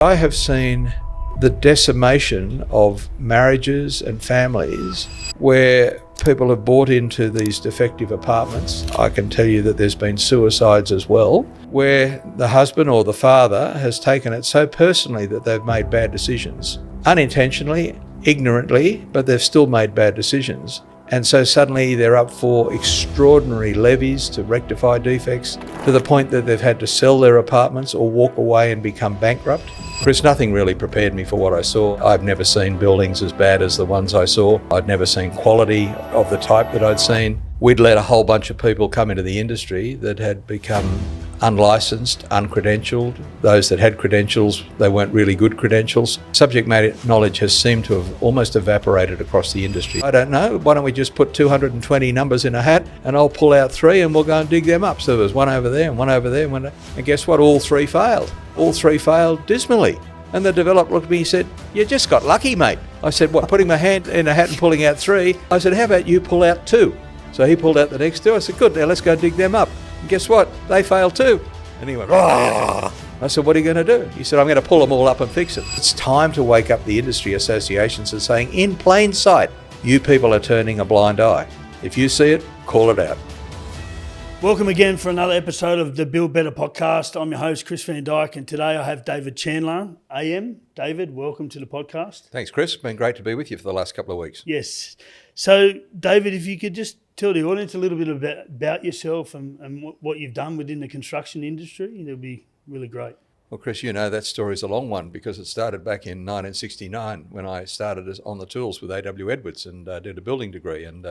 I have seen the decimation of marriages and families where people have bought into these defective apartments. I can tell you that there's been suicides as well, where the husband or the father has taken it so personally that they've made bad decisions. Unintentionally, ignorantly, but they've still made bad decisions. And so suddenly they're up for extraordinary levies to rectify defects to the point that they've had to sell their apartments or walk away and become bankrupt. Chris, nothing really prepared me for what I saw. I've never seen buildings as bad as the ones I saw. I'd never seen quality of the type that I'd seen. We'd let a whole bunch of people come into the industry that had become unlicensed, uncredentialed. Those that had credentials, they weren't really good credentials. Subject matter knowledge has seemed to have almost evaporated across the industry. I don't know, why don't we just put 220 numbers in a hat and I'll pull out three and we'll go and dig them up. So there was one over there and one over there and guess what? All three failed. All three failed dismally. And the developer looked at me and said, "You just got lucky, mate." I said, "What, putting my hand in a hat and pulling out three?" I said, "How about you pull out two?" So he pulled out the next two. I said, "Good, now let's go dig them up." And guess what? They failed too. And he went, "Rah!" I said, "What are you going to do?" He said, "I'm going to pull them all up and fix it." It's time to wake up the industry associations and saying, in plain sight, you people are turning a blind eye. If you see it, call it out. Welcome again for another episode of the Build Better podcast. I'm your host, Chris Van Dyke, and today I have David Chandler AM. David, welcome to the podcast. Thanks, Chris. It's been great to be with you for the last couple of weeks. Yes. So, David, if you could just tell the audience a little bit about yourself and what you've done within the construction industry, that would be really great. Well, Chris, you know that story's a long one because it started back in 1969 when I started on the tools with A.W. Edwards and did a building degree. And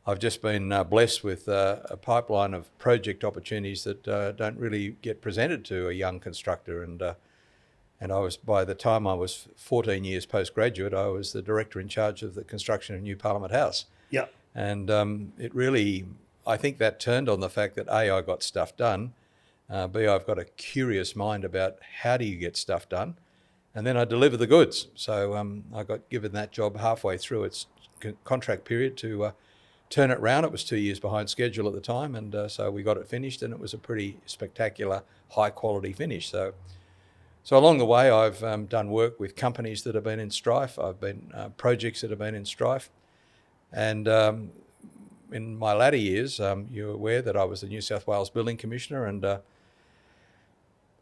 I've just been blessed with a pipeline of project opportunities that don't really get presented to a young constructor. And I was, by the time I was 14 years postgraduate, I was the director in charge of the construction of New Parliament House. Yeah. And it really, I think that turned on the fact that A, I got stuff done, B, I've got a curious mind about how do you get stuff done, and then I deliver the goods. So I got given that job halfway through its contract period to turn it round. It was 2 years behind schedule at the time, and so we got it finished, and it was a pretty spectacular, high-quality finish. So along the way, I've done work with companies that have been in strife. I've been projects that have been in strife, and in my latter years, you're aware that I was the New South Wales Building Commissioner, and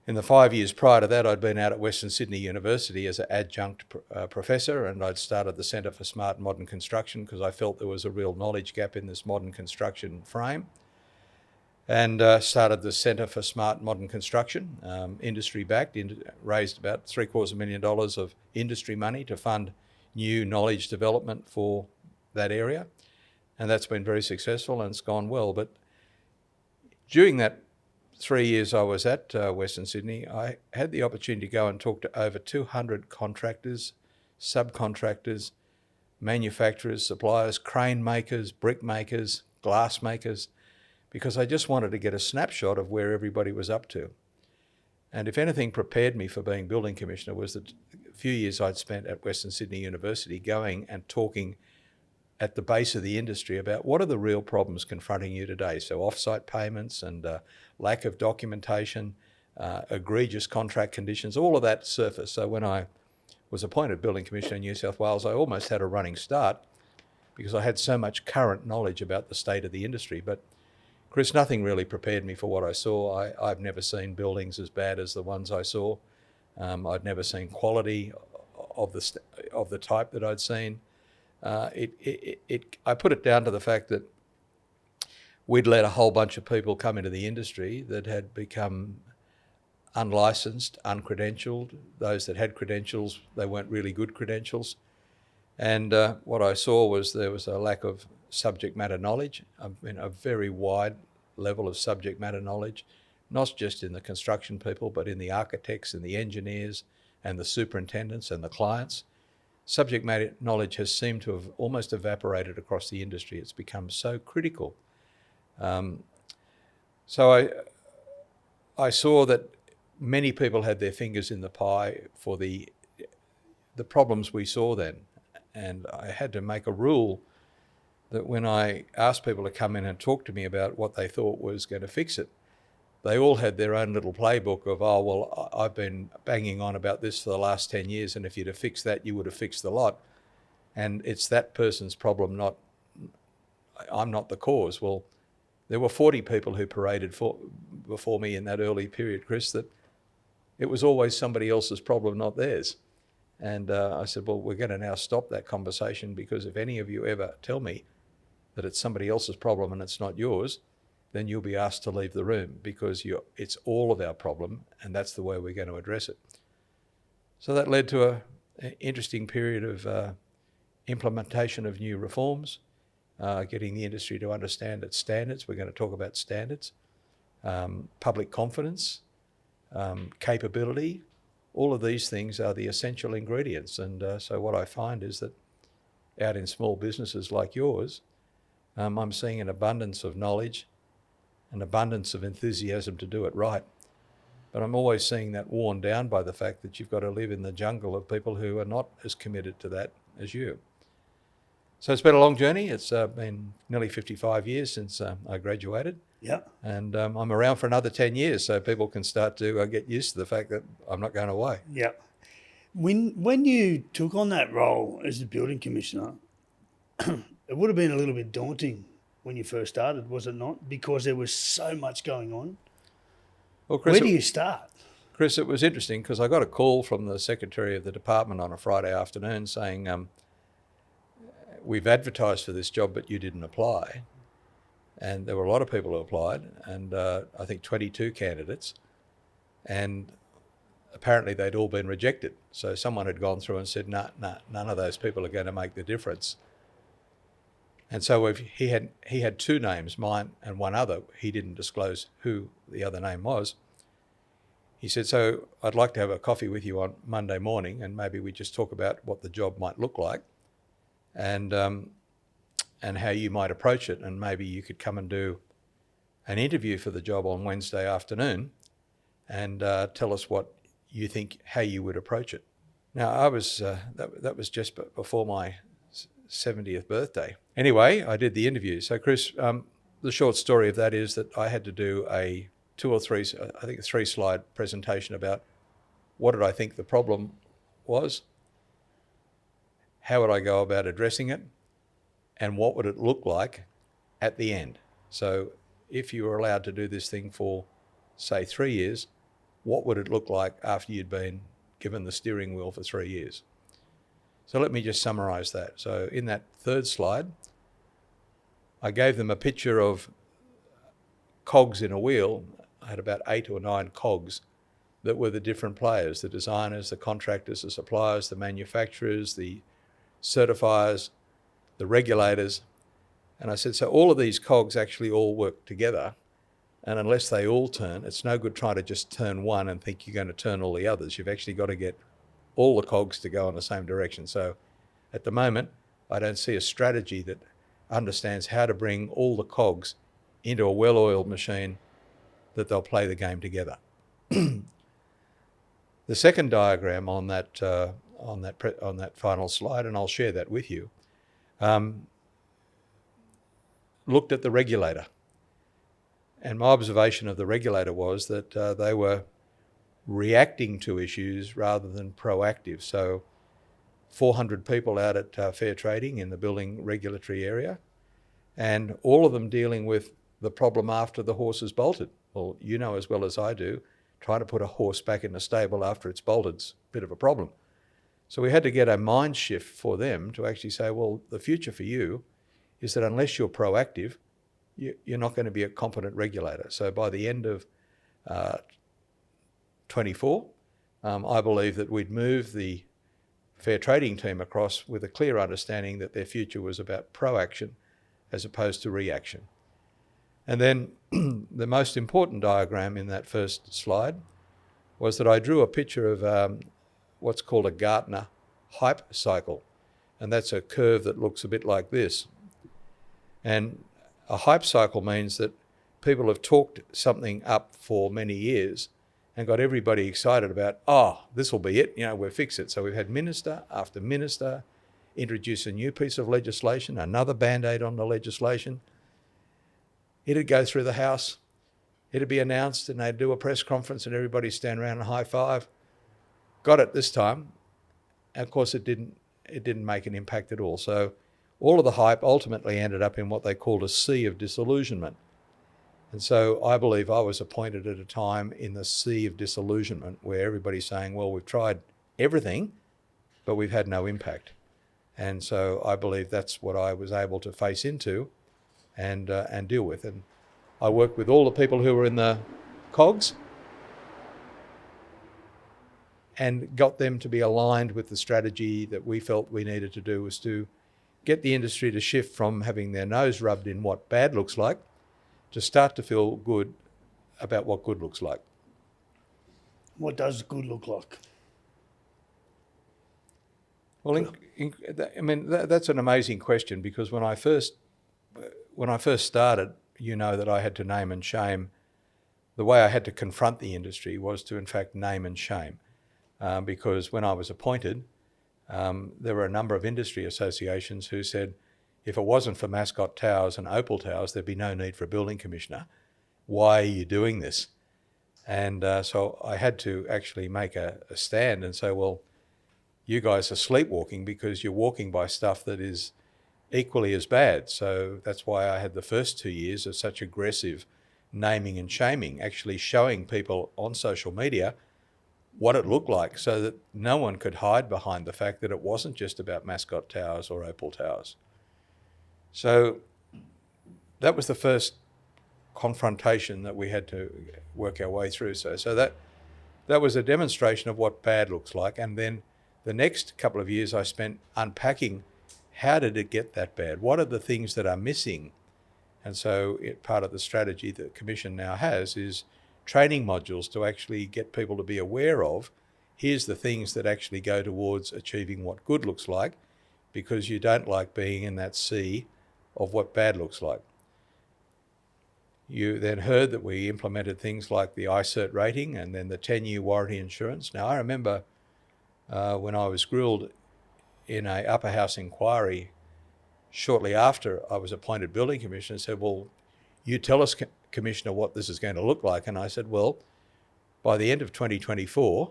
in the 5 years prior to that, I'd been out at Western Sydney University as an adjunct professor, and I'd started the Centre for Smart and Modern Construction because I felt there was a real knowledge gap in this modern construction frame, and started the Centre for Smart and Modern Construction, industry-backed, raised about $750,000 of industry money to fund new knowledge development for that area, and that's been very successful and it's gone well. But during that 3 years I was at Western Sydney, I had the opportunity to go and talk to over 200 contractors, subcontractors, manufacturers, suppliers, crane makers, brick makers, glass makers, because I just wanted to get a snapshot of where everybody was up to. And if anything prepared me for being building commissioner was the few years I'd spent at Western Sydney University going and talking at the base of the industry about what are the real problems confronting you today. So offsite payments and lack of documentation, egregious contract conditions, all of that surfaced. So when I was appointed Building Commissioner in New South Wales, I almost had a running start because I had so much current knowledge about the state of the industry. But Chris, nothing really prepared me for what I saw. I've never seen buildings as bad as the ones I saw. I'd never seen quality of the type that I'd seen. I put it down to the fact that we'd let a whole bunch of people come into the industry that had become unlicensed, uncredentialed. Those that had credentials, they weren't really good credentials. And what I saw was there was a lack of subject matter knowledge, a very wide level of subject matter knowledge, not just in the construction people, but in the architects and the engineers and the superintendents and the clients. Subject matter knowledge has seemed to have almost evaporated across the industry. It's become so critical. So I saw that many people had their fingers in the pie for the problems we saw then. And I had to make a rule that when I asked people to come in and talk to me about what they thought was going to fix it, they all had their own little playbook of, oh, well, I've been banging on about this for the last 10 years, and if you'd have fixed that, you would have fixed the lot. And it's that person's problem, I'm not the cause. Well, there were 40 people who paraded before me in that early period, Chris, that it was always somebody else's problem, not theirs. And I said, well, we're going to now stop that conversation, because if any of you ever tell me that it's somebody else's problem and it's not yours, then you'll be asked to leave the room, because it's all of our problem, and that's the way we're going to address it. So that led to an interesting period of implementation of new reforms, getting the industry to understand its standards. We're going to talk about standards, public confidence, capability. All of these things are the essential ingredients. And so what I find is that out in small businesses like yours, I'm seeing an abundance of knowledge, an abundance of enthusiasm to do it right. But I'm always seeing that worn down by the fact that you've got to live in the jungle of people who are not as committed to that as you. So it's been a long journey. It's been nearly 55 years since I graduated. Yeah. And I'm around for another 10 years, so people can start to get used to the fact that I'm not going away. Yeah. When you took on that role as the building commissioner, it would have been a little bit daunting when you first started, was it not? Because there was so much going on. Well, Chris, where do you start? Chris, it was interesting because I got a call from the secretary of the department on a Friday afternoon saying, we've advertised for this job, but you didn't apply. And there were a lot of people who applied, and I think 22 candidates. And apparently they'd all been rejected. So someone had gone through and said, nah, none of those people are going to make the difference. And so he had two names, mine and one other. He didn't disclose who the other name was. He said, so I'd like to have a coffee with you on Monday morning, and maybe we just talk about what the job might look like and how you might approach it. And maybe you could come and do an interview for the job on Wednesday afternoon and tell us what you think, how you would approach it. Now, I was that was just before my 70th birthday. Anyway, I did the interview. So, Chris, the short story of that is that I had to do a 3-slide presentation about what did I think the problem was, how would I go about addressing it, and what would it look like at the end. So if you were allowed to do this thing for, say, 3 years, what would it look like after you'd been given the steering wheel for 3 years? So let me just summarize that. So in that third slide, I gave them a picture of cogs in a wheel. I had about 8 or 9 cogs that were the different players, the designers, the contractors, the suppliers, the manufacturers, the certifiers, the regulators. And I said, so all of these cogs actually all work together. And unless they all turn, it's no good trying to just turn one and think you're going to turn all the others. You've actually got to get all the cogs to go in the same direction. So at the moment, I don't see a strategy that understands how to bring all the cogs into a well-oiled machine that they'll play the game together. The second diagram on that final slide, and I'll share that with you, looked at the regulator. And my observation of the regulator was that they were reacting to issues rather than proactive. So 400 people out at Fair Trading in the building regulatory area, and all of them dealing with the problem after the horse is bolted. Well, you know as well as I do, trying to put a horse back in the stable after it's bolted's a bit of a problem. So we had to get a mind shift for them to actually say, well, the future for you is that unless you're proactive, you're not going to be a competent regulator. So by the end of 24, I believe that we'd move the Fair Trading team across with a clear understanding that their future was about proaction as opposed to reaction. And then the most important diagram in that first slide was that I drew a picture of what's called a Gartner hype cycle. And that's a curve that looks a bit like this. And a hype cycle means that people have talked something up for many years and got everybody excited about, oh, this will be it, we'll fix it. So we've had minister after minister introduce a new piece of legislation, another Band-Aid on the legislation. It'd go through the House, it'd be announced and they'd do a press conference and everybody stand around and high five. Got it this time. And of course, it didn't make an impact at all. So all of the hype ultimately ended up in what they called a sea of disillusionment. And so I believe I was appointed at a time in the sea of disillusionment where everybody's saying, well, we've tried everything, but we've had no impact. And so I believe that's what I was able to face into and deal with. And I worked with all the people who were in the cogs and got them to be aligned with the strategy that we felt we needed to do, was to get the industry to shift from having their nose rubbed in what bad looks like to start to feel good about what good looks like. What does good look like? Well, that's an amazing question, because when I first started, you know that I had to name and shame. The way I had to confront the industry was to, in fact, name and shame. Because when I was appointed, there were a number of industry associations who said, if it wasn't for mascot towers and opal towers, there'd be no need for a building commissioner. Why are you doing this? And so I had to actually make a stand and say, well, you guys are sleepwalking because you're walking by stuff that is equally as bad. So that's why I had the first 2 years of such aggressive naming and shaming, actually showing people on social media what it looked like so that no one could hide behind the fact that it wasn't just about mascot towers or opal towers. So that was the first confrontation that we had to work our way through. So that was a demonstration of what bad looks like. And then the next couple of years I spent unpacking, how did it get that bad? What are the things that are missing? And so part of the strategy that the Commission now has is training modules to actually get people to be aware of, here's the things that actually go towards achieving what good looks like, because you don't like being in that sea of what bad looks like. You then heard that we implemented things like the iCert rating and then the 10-year warranty insurance. Now, I remember when I was grilled in a upper house inquiry shortly after I was appointed building commissioner, said, well, you tell us, Commissioner, what this is going to look like. And I said, well, by the end of 2024,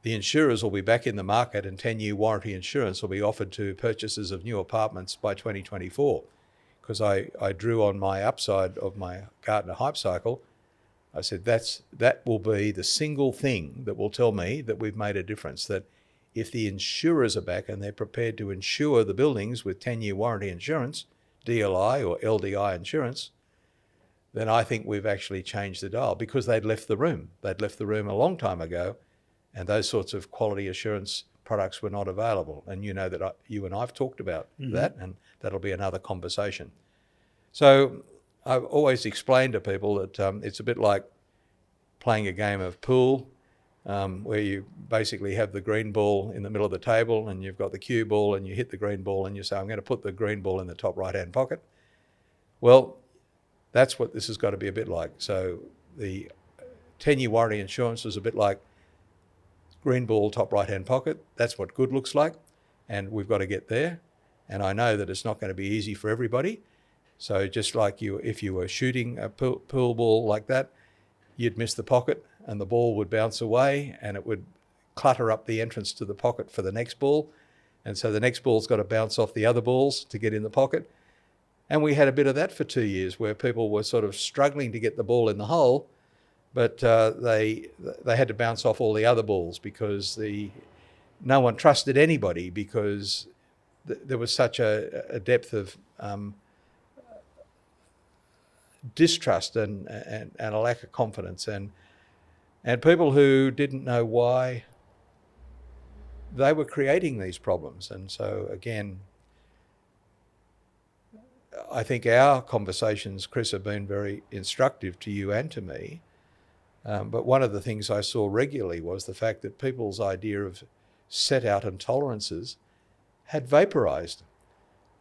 the insurers will be back in the market and 10-year warranty insurance will be offered to purchasers of new apartments by 2024. Because I drew on my upside of my Gartner hype cycle. I said, that will be the single thing that will tell me that we've made a difference, that if the insurers are back and they're prepared to insure the buildings with 10-year warranty insurance, DLI or LDI insurance, then I think we've actually changed the dial, because they'd left the room. They'd left the room a long time ago, and those sorts of quality assurance products were not available. And you know that you and I've talked about that, and that'll be another conversation. So I've always explained to people that it's a bit like playing a game of pool, where you basically have the green ball in the middle of the table and you've got the cue ball and you hit the green ball and you say, I'm going to put the green ball in the top right-hand pocket. Well, that's what this has got to be a bit like. So the 10-year warranty insurance is a bit like green ball, top right-hand pocket. That's what good looks like, and we've got to get there. And I know that it's not going to be easy for everybody. So just like if you were shooting a pool ball like that, you'd miss the pocket and the ball would bounce away and it would clutter up the entrance to the pocket for the next ball. And so the next ball's got to bounce off the other balls to get in the pocket. And we had a bit of that for 2 years, where people were sort of struggling to get the ball in the hole, but they had to bounce off all the other balls because no one trusted anybody, because there was such a depth of distrust and a lack of confidence, and people who didn't know why they were creating these problems. And so again, I think our conversations, Chris, have been very instructive to you and to me. But one of the things I saw regularly was the fact that people's idea of set out and tolerances had vaporized.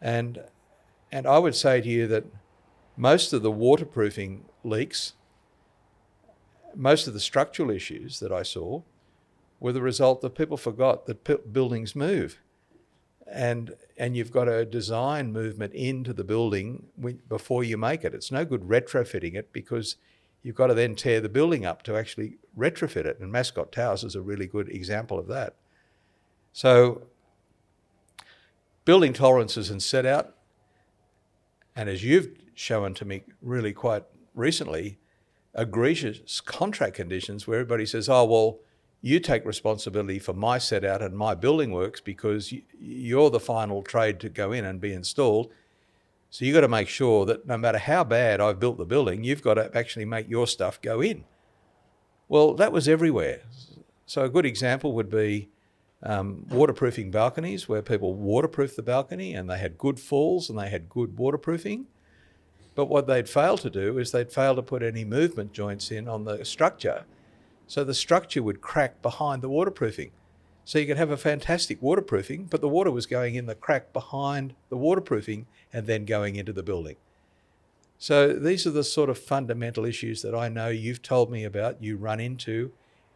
And I would say to you that most of the waterproofing leaks, most of the structural issues that I saw were the result that people forgot that buildings move. And you've got a design movement into the building before you make it. It's no good retrofitting it, because you've got to then tear the building up to actually retrofit it. And Mascot Towers is a really good example of that. So building tolerances and set out, and as you've shown to me really quite recently, egregious contract conditions where everybody says, oh, well, you take responsibility for my set out and my building works because you're the final trade to go in and be installed. So you've got to make sure that no matter how bad I've built the building, you've got to actually make your stuff go in. Well, that was everywhere. So a good example would be waterproofing balconies, where people waterproof the balcony and they had good falls and they had good waterproofing. But what they'd failed to do is they'd failed to put any movement joints in on the structure. So the structure would crack behind the waterproofing. So you could have a fantastic waterproofing, but the water was going in the crack behind the waterproofing and then going into the building. So these are the sort of fundamental issues that I know you've told me about, you run into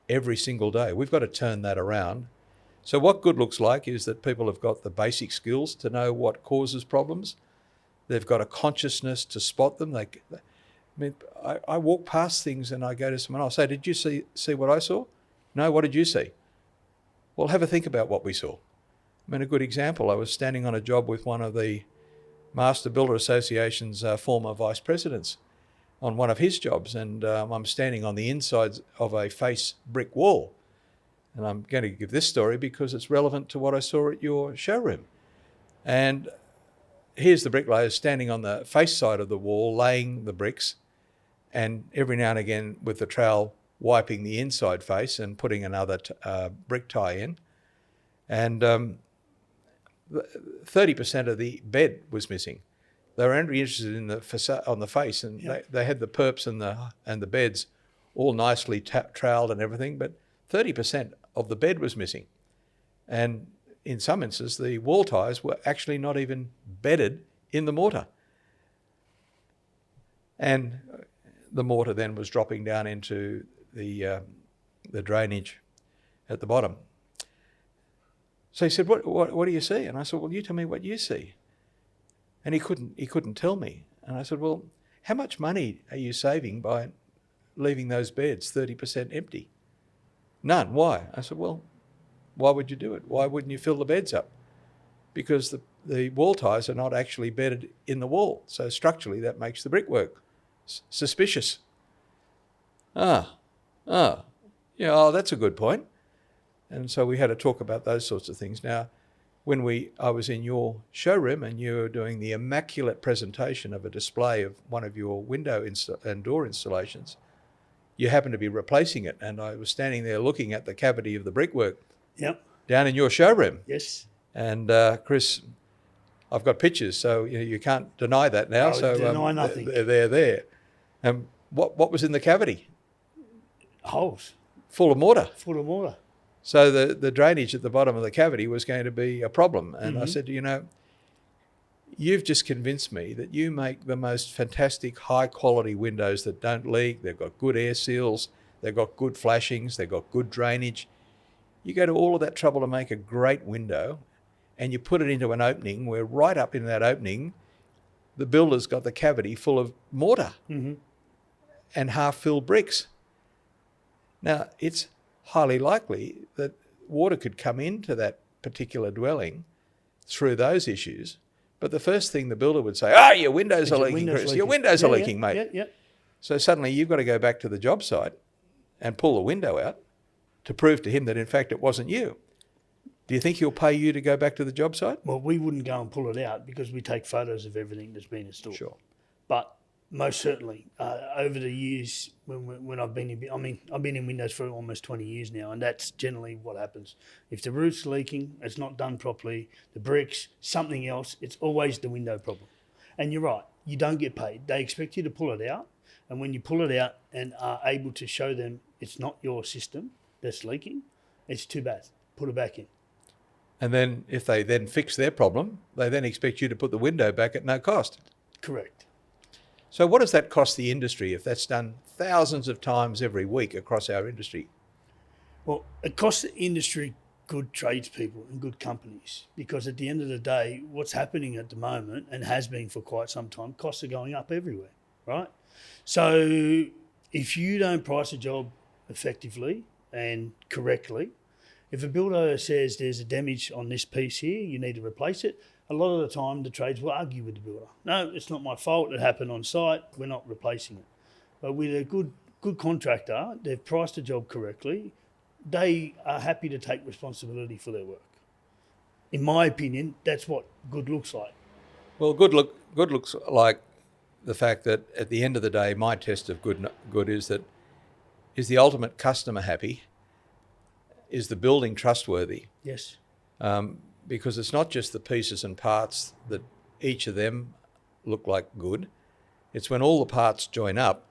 every single day. We've got to turn that around. So what good looks like is that people have got the basic skills to know what causes problems. They've got a consciousness to spot them. I walk past things and I go to someone, I'll say, did you see what I saw? No, what did you see? Well, have a think about what we saw. I mean, a good example, I was standing on a job with one of the Master Builder Association's former vice presidents on one of his jobs, and I'm standing on the inside of a face brick wall. And I'm going to give this story because it's relevant to what I saw at your showroom. And here's the bricklayers standing on the face side of the wall, laying the bricks, and every now and again with the trowel wiping the inside face and putting another brick tie in. And 30% of the bed was missing. They were only interested in the facade on the face, and they had the perps and the beds all nicely troweled and everything, but 30% of the bed was missing. And in some instances, the wall ties were actually not even bedded in the mortar. And the mortar then was dropping down into the drainage at the bottom. So he said, what do you see? And I said, well, you tell me what you see. And he couldn't tell me. And I said, well, how much money are you saving by leaving those beds 30% empty? None. Why? I said, well, why would you do it? Why wouldn't you fill the beds up? Because the wall ties are not actually bedded in the wall. So structurally, that makes the brickwork suspicious. Yeah, that's a good point. And so we had to talk about those sorts of things. Now, when I was in your showroom and you were doing the immaculate presentation of a display of one of your window and door installations, you happened to be replacing it. And I was standing there looking at the cavity of the brickwork down in your showroom. Yes. And Chris, I've got pictures, so you can't deny that now. Deny nothing. They're there. And what was in the cavity? Holes. Full of mortar. Full of mortar. So the drainage at the bottom of the cavity was going to be a problem. And I said, you've just convinced me that you make the most fantastic high quality windows that don't leak. They've got good air seals. They've got good flashings. They've got good drainage. You go to all of that trouble to make a great window and you put it into an opening where right up in that opening, the builder's got the cavity full of mortar and half-filled bricks. Now, it's highly likely that water could come into that particular dwelling through those issues. But the first thing the builder would say, your windows are leaking, Chris. Your windows are leaking, mate. Yeah. So suddenly you've got to go back to the job site and pull the window out to prove to him that, in fact, it wasn't you. Do you think he'll pay you to go back to the job site? Well, we wouldn't go and pull it out because we take photos of everything that's been installed. Sure. But most certainly, over the years, when I've been I've been in windows for almost 20 years now, and that's generally what happens. If the roof's leaking, it's not done properly, the bricks, something else, it's always the window problem. And you're right, you don't get paid. They expect you to pull it out, and when you pull it out and are able to show them it's not your system that's leaking, it's too bad. Put it back in. And then if they then fix their problem, they then expect you to put the window back at no cost. Correct. So what does that cost the industry if that's done thousands of times every week across our industry? Well, it costs the industry good tradespeople and good companies, because at the end of the day, what's happening at the moment, and has been for quite some time, costs are going up everywhere, right? So if you don't price a job effectively and correctly, if a builder says there's a damage on this piece here, you need to replace it, a lot of the time the trades will argue with the builder. No, it's not my fault, it happened on site, we're not replacing it. But with a good contractor, they've priced the job correctly, they are happy to take responsibility for their work. In my opinion, that's what good looks like. Well, good looks like the fact that at the end of the day, my test of good is that is the ultimate customer happy? Is the building trustworthy? Yes. Because it's not just the pieces and parts that each of them look like good. It's when all the parts join up,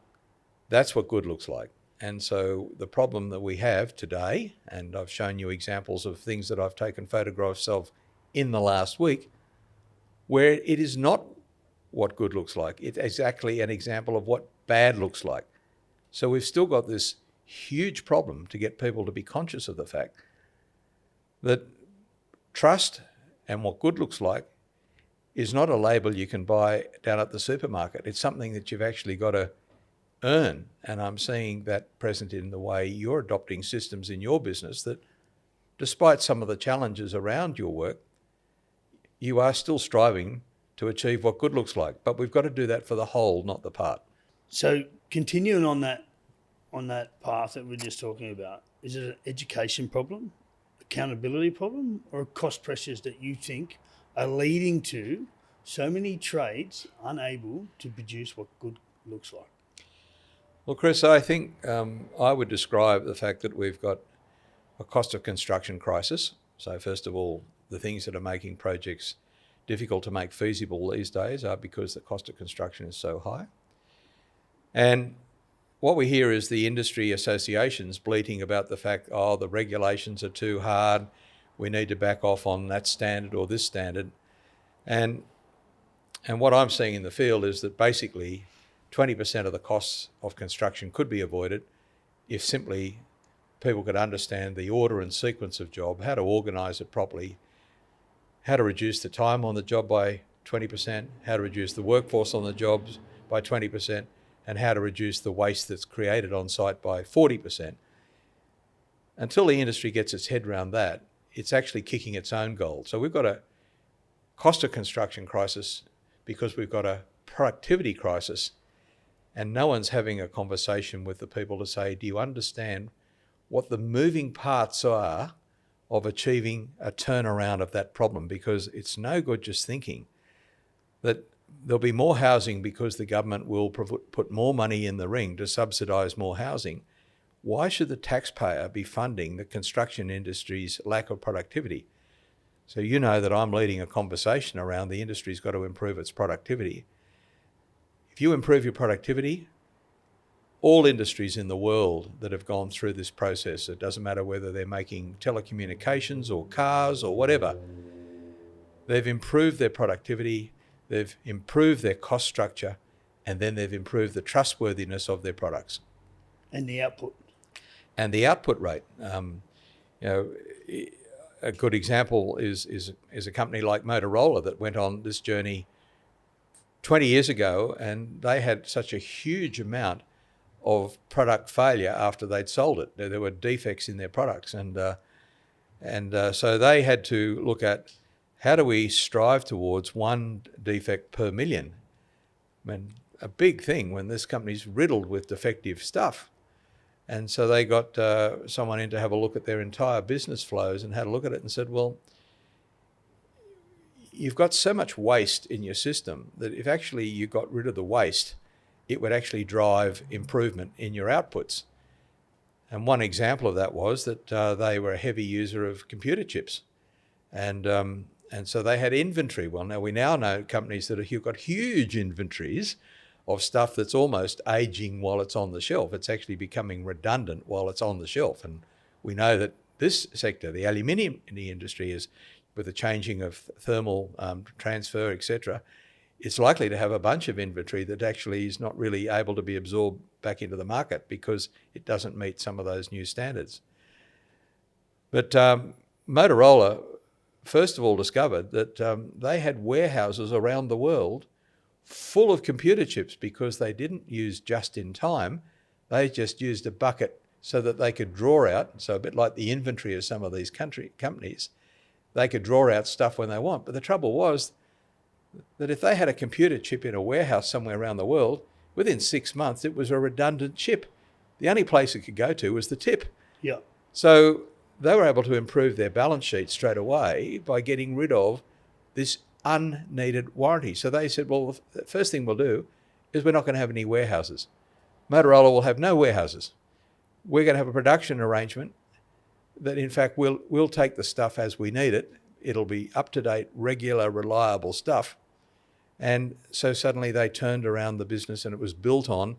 that's what good looks like. And so the problem that we have today, and I've shown you examples of things that I've taken photographs of in the last week, where it is not what good looks like. It's exactly an example of what bad looks like. So we've still got this huge problem to get people to be conscious of the fact that trust and what good looks like is not a label you can buy down at the supermarket. It's something that you've actually got to earn. And I'm seeing that present in the way you're adopting systems in your business that, despite some of the challenges around your work, you are still striving to achieve what good looks like. But we've got to do that for the whole, not the part. So continuing on that path that we're just talking about, is it an education problem, accountability problem, or cost pressures that you think are leading to so many trades unable to produce what good looks like? Well, Chris, I think I would describe the fact that we've got a cost of construction crisis. So first of all, the things that are making projects difficult to make feasible these days are because the cost of construction is so high. And what we hear is the industry associations bleating about the fact, oh, the regulations are too hard, we need to back off on that standard or this standard. And what I'm seeing in the field is that basically 20% of the costs of construction could be avoided if simply people could understand the order and sequence of job, how to organise it properly, how to reduce the time on the job by 20%, how to reduce the workforce on the jobs by 20%, and how to reduce the waste that's created on site by 40%. Until the industry gets its head around that, it's actually kicking its own goal. So we've got a cost of construction crisis because we've got a productivity crisis, and no one's having a conversation with the people to say, do you understand what the moving parts are of achieving a turnaround of that problem? Because it's no good just thinking that there'll be more housing because the government will put more money in the ring to subsidise more housing. Why should the taxpayer be funding the construction industry's lack of productivity? So you know that I'm leading a conversation around the industry's got to improve its productivity. If you improve your productivity, all industries in the world that have gone through this process, it doesn't matter whether they're making telecommunications or cars or whatever, they've improved their productivity, they've improved their cost structure, and then they've improved the trustworthiness of their products. And the output. And the output rate. A good example is a company like Motorola that went on this journey 20 years ago, and they had such a huge amount of product failure after they'd sold it. There were defects in their products, and so they had to look at how do we strive towards one defect per million. I mean, a big thing when this company's riddled with defective stuff. And so they got someone in to have a look at their entire business flows and had a look at it and said, well, you've got so much waste in your system that if actually you got rid of the waste, it would actually drive improvement in your outputs. And one example of that was that they were a heavy user of computer chips. And so they had inventory. Well, we now know companies that have got huge inventories of stuff that's almost aging while it's on the shelf. It's actually becoming redundant while it's on the shelf. And we know that this sector, the aluminium in the industry, is with the changing of thermal transfer, etc., it's likely to have a bunch of inventory that actually is not really able to be absorbed back into the market because it doesn't meet some of those new standards. But Motorola, first of all, discovered that they had warehouses around the world full of computer chips because they didn't use just in time, They just used a bucket so that they could draw out, so a bit like the inventory of some of these companies, they could draw out stuff when they want. But the trouble was that if they had a computer chip in a warehouse somewhere around the world, within 6 months it was a redundant chip. The only place it could go to was the tip. Yeah. So they were able to improve their balance sheet straight away by getting rid of this unneeded warranty. So they said, well, the first thing we'll do is we're not going to have any warehouses. Motorola will have no warehouses. We're going to have a production arrangement that, in fact, we'll take the stuff as we need it. It'll be up-to-date, regular, reliable stuff. And so suddenly they turned around the business, and it was built on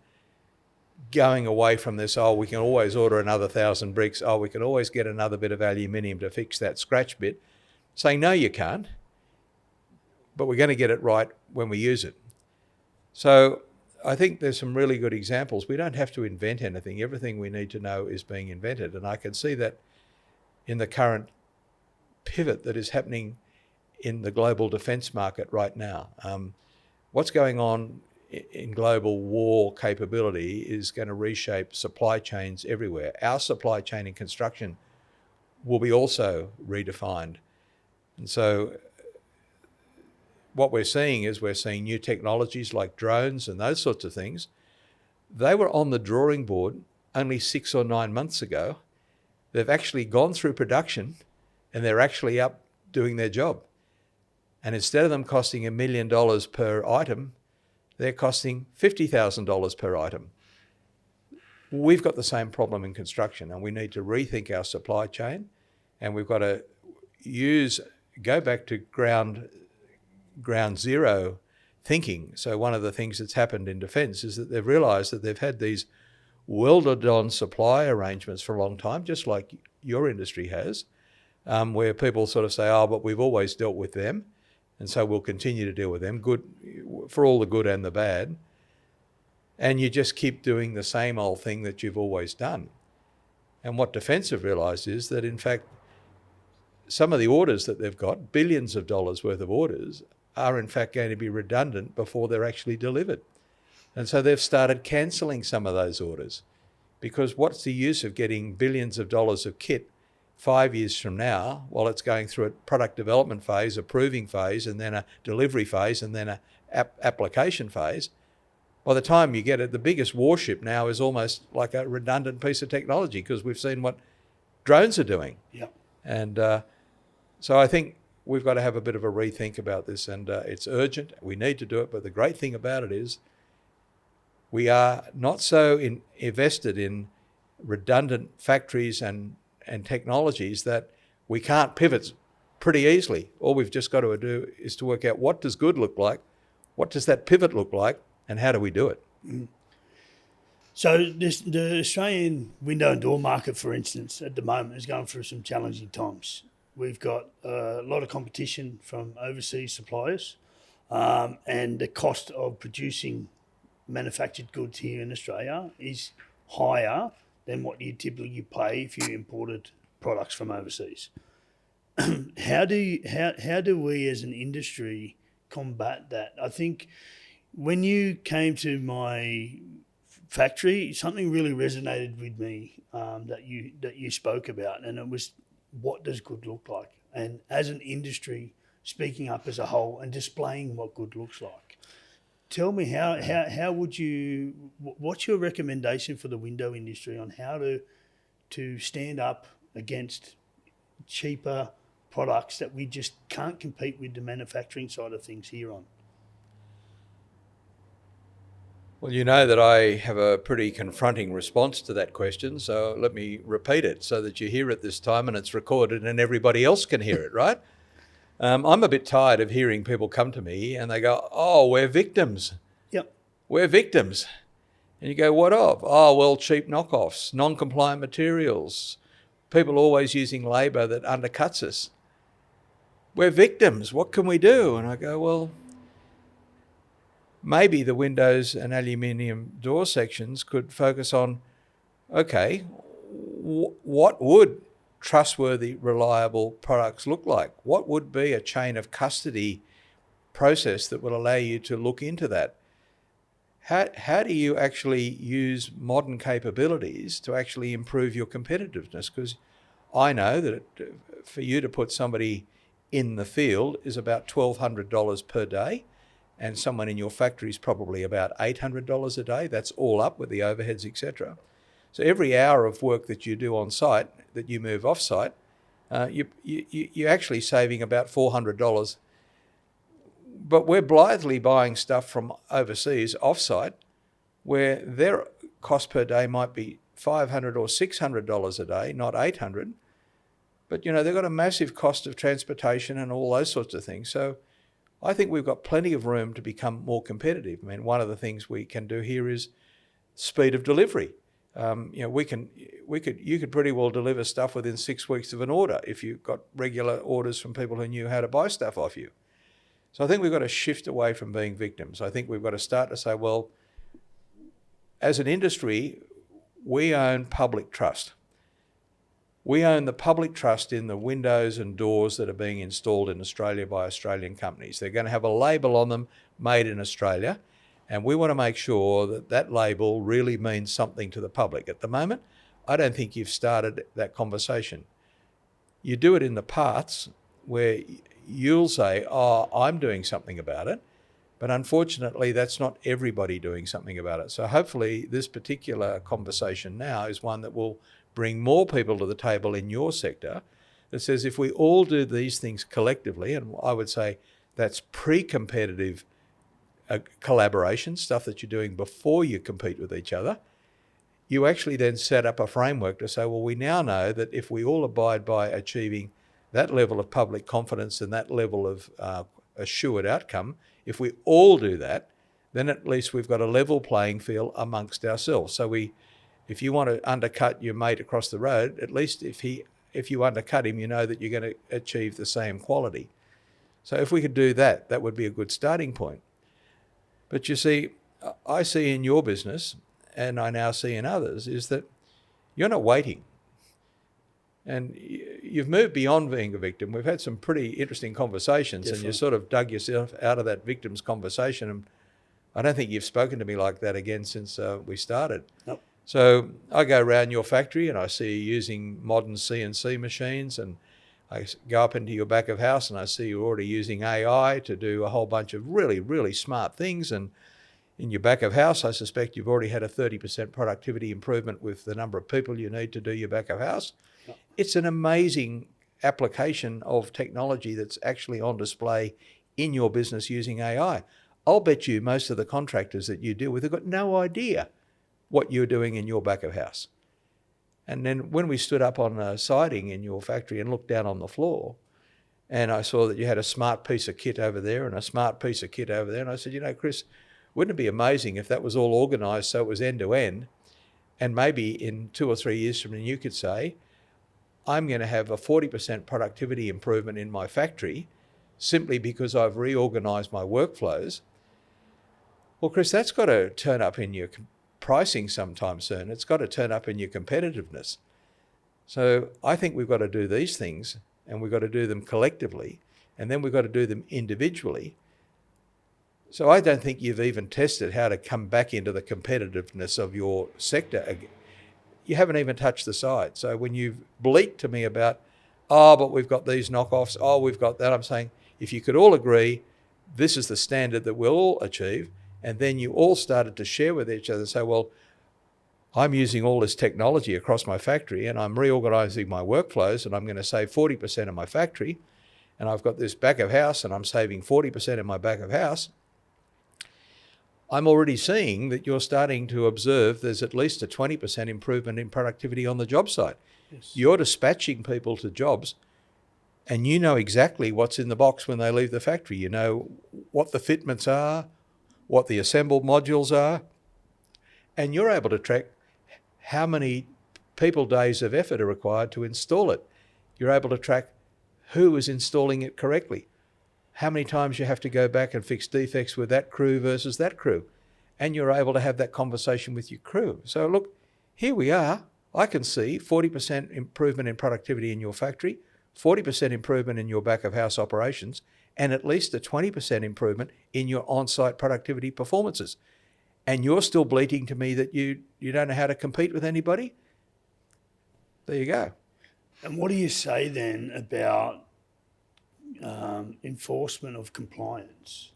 going away from this, oh, we can always order another 1,000 bricks, oh, we can always get another bit of aluminium to fix that scratch bit, saying, no, you can't, but we're going to get it right when we use it. So I think there's some really good examples. We don't have to invent anything. Everything we need to know is being invented. And I can see that in the current pivot that is happening in the global defence market right now. What's going on in global war capability is going to reshape supply chains everywhere. Our supply chain in construction will be also redefined. And so what we're seeing is we're seeing new technologies like drones and those sorts of things. They were on the drawing board only 6 or 9 months ago. They've actually gone through production and they're actually up doing their job. And instead of them costing $1 million per item, they're costing $50,000 per item. We've got the same problem in construction, and we need to rethink our supply chain, and we've got to go back to ground zero thinking. So one of the things that's happened in defence is that they've realised that they've had these welded on supply arrangements for a long time, just like your industry has, where people sort of say, oh, but we've always dealt with them, and so we'll continue to deal with them, good for all the good and the bad. And you just keep doing the same old thing that you've always done. And what Defence have realised is that, in fact, some of the orders that they've got, billions of dollars worth of orders, are in fact going to be redundant before they're actually delivered. And so they've started cancelling some of those orders, because what's the use of getting billions of dollars of kit 5 years from now while it's going through a product development phase, a proving phase, and then a delivery phase, and then a application phase? By the time you get it, the biggest warship now is almost like a redundant piece of technology, because we've seen what drones are doing. Yeah. And so I think we've got to have a bit of a rethink about this, and it's urgent. We need to do it. But the great thing about it is we are not so invested in redundant factories and technologies that we can't pivot pretty easily. All we've just got to do is to work out, what does good look like, what does that pivot look like, and how do we do it? Mm. So the Australian window and door market, for instance, at the moment is going through some challenging times. We've got a lot of competition from overseas suppliers, and the cost of producing manufactured goods here in Australia is higher than what you typically pay if you imported products from overseas. How do we as an industry combat that? I think when you came to my factory, something really resonated with me that you spoke about, and it was, what does good look like? And as an industry, speaking up as a whole and displaying what good looks like. Tell me how would you, what's your recommendation for the window industry on how to stand up against cheaper products that we just can't compete with the manufacturing side of things here on? Well, you know that I have a pretty confronting response to that question, so let me repeat it so that you hear it this time and it's recorded and everybody else can hear it, right? I'm a bit tired of hearing people come to me and they go, oh, we're victims. Yep. We're victims. And you go, what of? Oh, well, cheap knockoffs, non-compliant materials, people always using labour that undercuts us. We're victims. What can we do? And I go, well, maybe the windows and aluminium door sections could focus on, okay, what would trustworthy, reliable products look like? What would be a chain of custody process that would allow you to look into that? how do you actually use modern capabilities to actually improve your competitiveness? Because I know that for you to put somebody in the field is about $1,200 per day, and someone in your factory is probably about $800 a day. That's all up with the overheads, etc. So every hour of work that you do on site, that you move off site, you're actually saving about $400. But we're blithely buying stuff from overseas off-site, where their cost per day might be $500 or $600 a day, not $800. But they've got a massive cost of transportation and all those sorts of things. So I think we've got plenty of room to become more competitive. I mean, one of the things we can do here is speed of delivery. You could pretty well deliver stuff within 6 weeks of an order if you've got regular orders from people who knew how to buy stuff off you. So I think we've got to shift away from being victims. I think we've got to start to say, well, as an industry, we own public trust. We own the public trust in the windows and doors that are being installed in Australia by Australian companies. They're going to have a label on them, made in Australia, and we want to make sure that that label really means something to the public. At the moment, I don't think you've started that conversation. You do it in the parts where you'll say, oh, I'm doing something about it, but unfortunately that's not everybody doing something about it. So hopefully this particular conversation now is one that will bring more people to the table in your sector that says if we all do these things collectively, and I would say that's pre-competitive collaboration, stuff that you're doing before you compete with each other, you actually then set up a framework to say, well, we now know that if we all abide by achieving that level of public confidence and that level of assured outcome, if we all do that, then at least we've got a level playing field amongst ourselves. So if you want to undercut your mate across the road, at least if you undercut him, you know that you're going to achieve the same quality. So if we could do that, that would be a good starting point. But you see, I see in your business, and I now see in others, is that you're not waiting. And you've moved beyond being a victim. We've had some pretty interesting conversations. Definitely. And you sort of dug yourself out of that victim's conversation. And I don't think you've spoken to me like that again since we started. Nope. So I go around your factory and I see you using modern CNC machines, and I go up into your back of house and I see you're already using AI to do a whole bunch of really, really smart things. And in your back of house, I suspect you've already had a 30% productivity improvement with the number of people you need to do your back of house. It's an amazing application of technology that's actually on display in your business using AI. I'll bet you most of the contractors that you deal with have got no idea what you're doing in your back of house. And then when we stood up on a siding in your factory and looked down on the floor, and I saw that you had a smart piece of kit over there and a smart piece of kit over there, and I said, Chris, wouldn't it be amazing if that was all organised so it was end to end, and maybe in 2 or 3 years from now you could say, I'm going to have a 40% productivity improvement in my factory simply because I've reorganised my workflows. Well, Chris, that's got to turn up in your pricing sometime soon. It's got to turn up in your competitiveness. So I think we've got to do these things, and we've got to do them collectively, and then we've got to do them individually. So I don't think you've even tested how to come back into the competitiveness of your sector again. You haven't even touched the side. So when you bleat to me about, but we've got these knockoffs, we've got that, I'm saying, if you could all agree, this is the standard that we'll all achieve, and then you all started to share with each other and say, well, I'm using all this technology across my factory and I'm reorganising my workflows and I'm going to save 40% of my factory, and I've got this back of house and I'm saving 40% in my back of house. I'm already seeing that you're starting to observe there's at least a 20% improvement in productivity on the job site. Yes. You're dispatching people to jobs and you know exactly what's in the box when they leave the factory. You know what the fitments are, what the assembled modules are, and you're able to track how many people days of effort are required to install it. You're able to track who is installing it correctly, how many times you have to go back and fix defects with that crew versus that crew. And you're able to have that conversation with your crew. So look, here we are. I can see 40% improvement in productivity in your factory, 40% improvement in your back of house operations, and at least a 20% improvement in your on-site productivity performances. and you're still bleating to me that you don't know how to compete with anybody? There you go. And what do you say then about enforcement of compliance?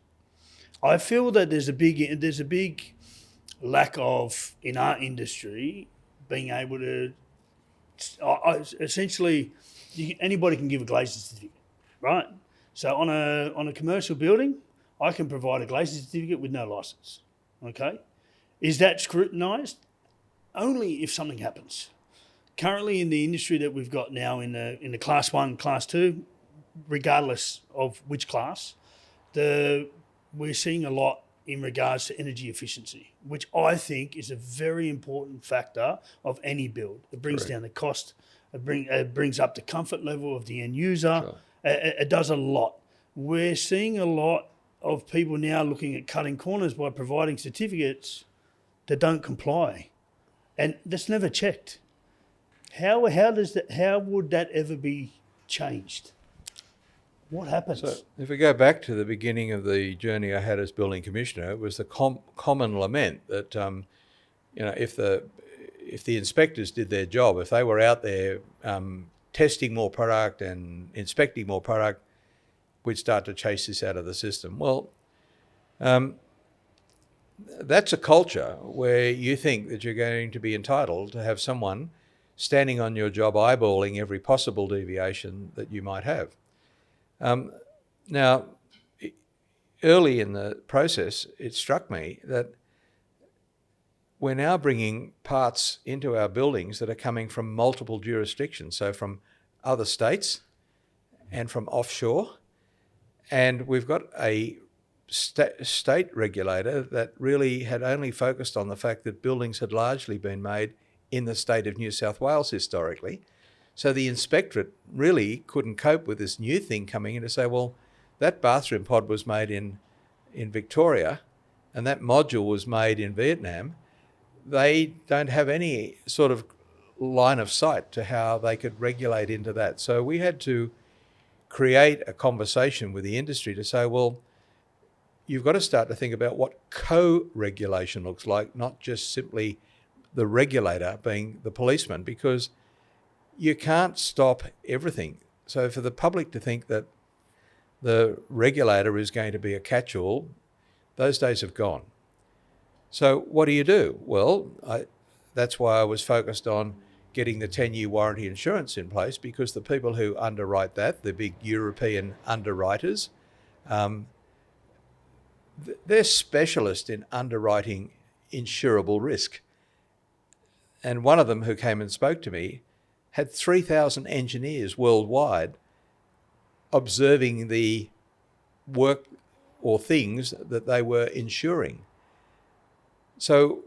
I feel that there's a big lack of, in our industry, being able to essentially anybody can give a glazing certificate, right? So on a commercial building, I can provide a glazing certificate with no license. Okay, is that scrutinised? Only if something happens. Currently, in the industry that we've got now in the class 1, class 2, regardless of which class, we're seeing a lot in regards to energy efficiency, which I think is a very important factor of any build. It brings down the cost. It brings up the comfort level of the end user. Sure. It does a lot. We're seeing a lot of people now looking at cutting corners by providing certificates that don't comply, and that's never checked. How would that ever be changed? What happens? So if we go back to the beginning of the journey I had as building commissioner, it was the common lament that if the inspectors did their job, if they were out there testing more product and inspecting more product, we'd start to chase this out of the system. Well, that's a culture where you think that you're going to be entitled to have someone standing on your job eyeballing every possible deviation that you might have. Now, early in the process, it struck me that we're now bringing parts into our buildings that are coming from multiple jurisdictions, so from other states and from offshore. And we've got a state regulator that really had only focused on the fact that buildings had largely been made in the state of New South Wales historically. So the inspectorate really couldn't cope with this new thing coming in to say, well, that bathroom pod was made in Victoria and that module was made in Vietnam. They don't have any sort of line of sight to how they could regulate into that. So we had to create a conversation with the industry to say, well, you've got to start to think about what co-regulation looks like, not just simply the regulator being the policeman, because you can't stop everything. So for the public to think that the regulator is going to be a catch-all, those days have gone. So what do? Well, that's why I was focused on getting the 10-year warranty insurance in place, because the people who underwrite that, the big European underwriters, they're specialists in underwriting insurable risk. And one of them who came and spoke to me had 3,000 engineers worldwide observing the work or things that they were insuring. So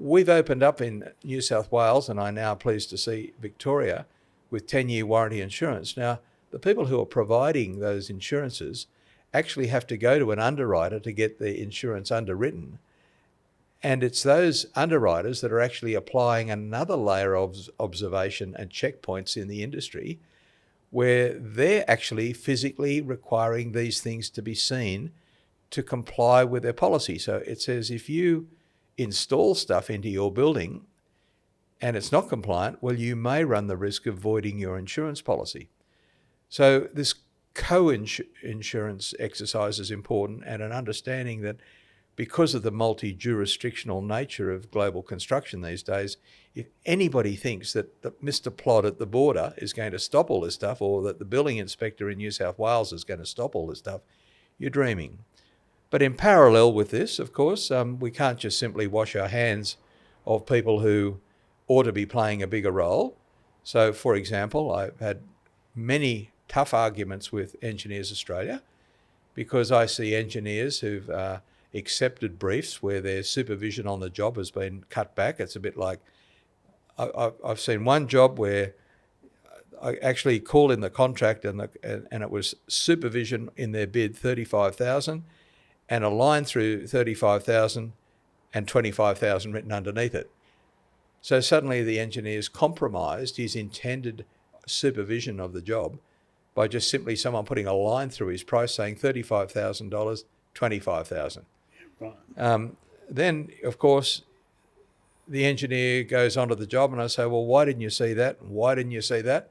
we've opened up in New South Wales, and I'm now pleased to see Victoria, with 10-year warranty insurance. Now, the people who are providing those insurances actually have to go to an underwriter to get the insurance underwritten. And it's those underwriters that are actually applying another layer of observation and checkpoints in the industry, where they're actually physically requiring these things to be seen to comply with their policy. So it says if you install stuff into your building and it's not compliant, well, you may run the risk of voiding your insurance policy. So this co-insurance exercise is important, and an understanding that because of the multi-jurisdictional nature of global construction these days, if anybody thinks that Mr. Plod at the border is going to stop all this stuff, or that the building inspector in New South Wales is going to stop all this stuff, you're dreaming. But in parallel with this, of course, we can't just simply wash our hands of people who ought to be playing a bigger role. So, for example, I've had many tough arguments with Engineers Australia, because I see engineers who've accepted briefs where their supervision on the job has been cut back. It's a bit like, I've seen one job where I actually called in the contract and it was supervision in their bid 35,000 and a line through 35,000 and 25,000 written underneath it. So suddenly the engineer's compromised his intended supervision of the job by just simply someone putting a line through his price saying $35,000, $25,000. Right. then, of course, the engineer goes onto the job and I say, well, why didn't you see that? Why didn't you see that?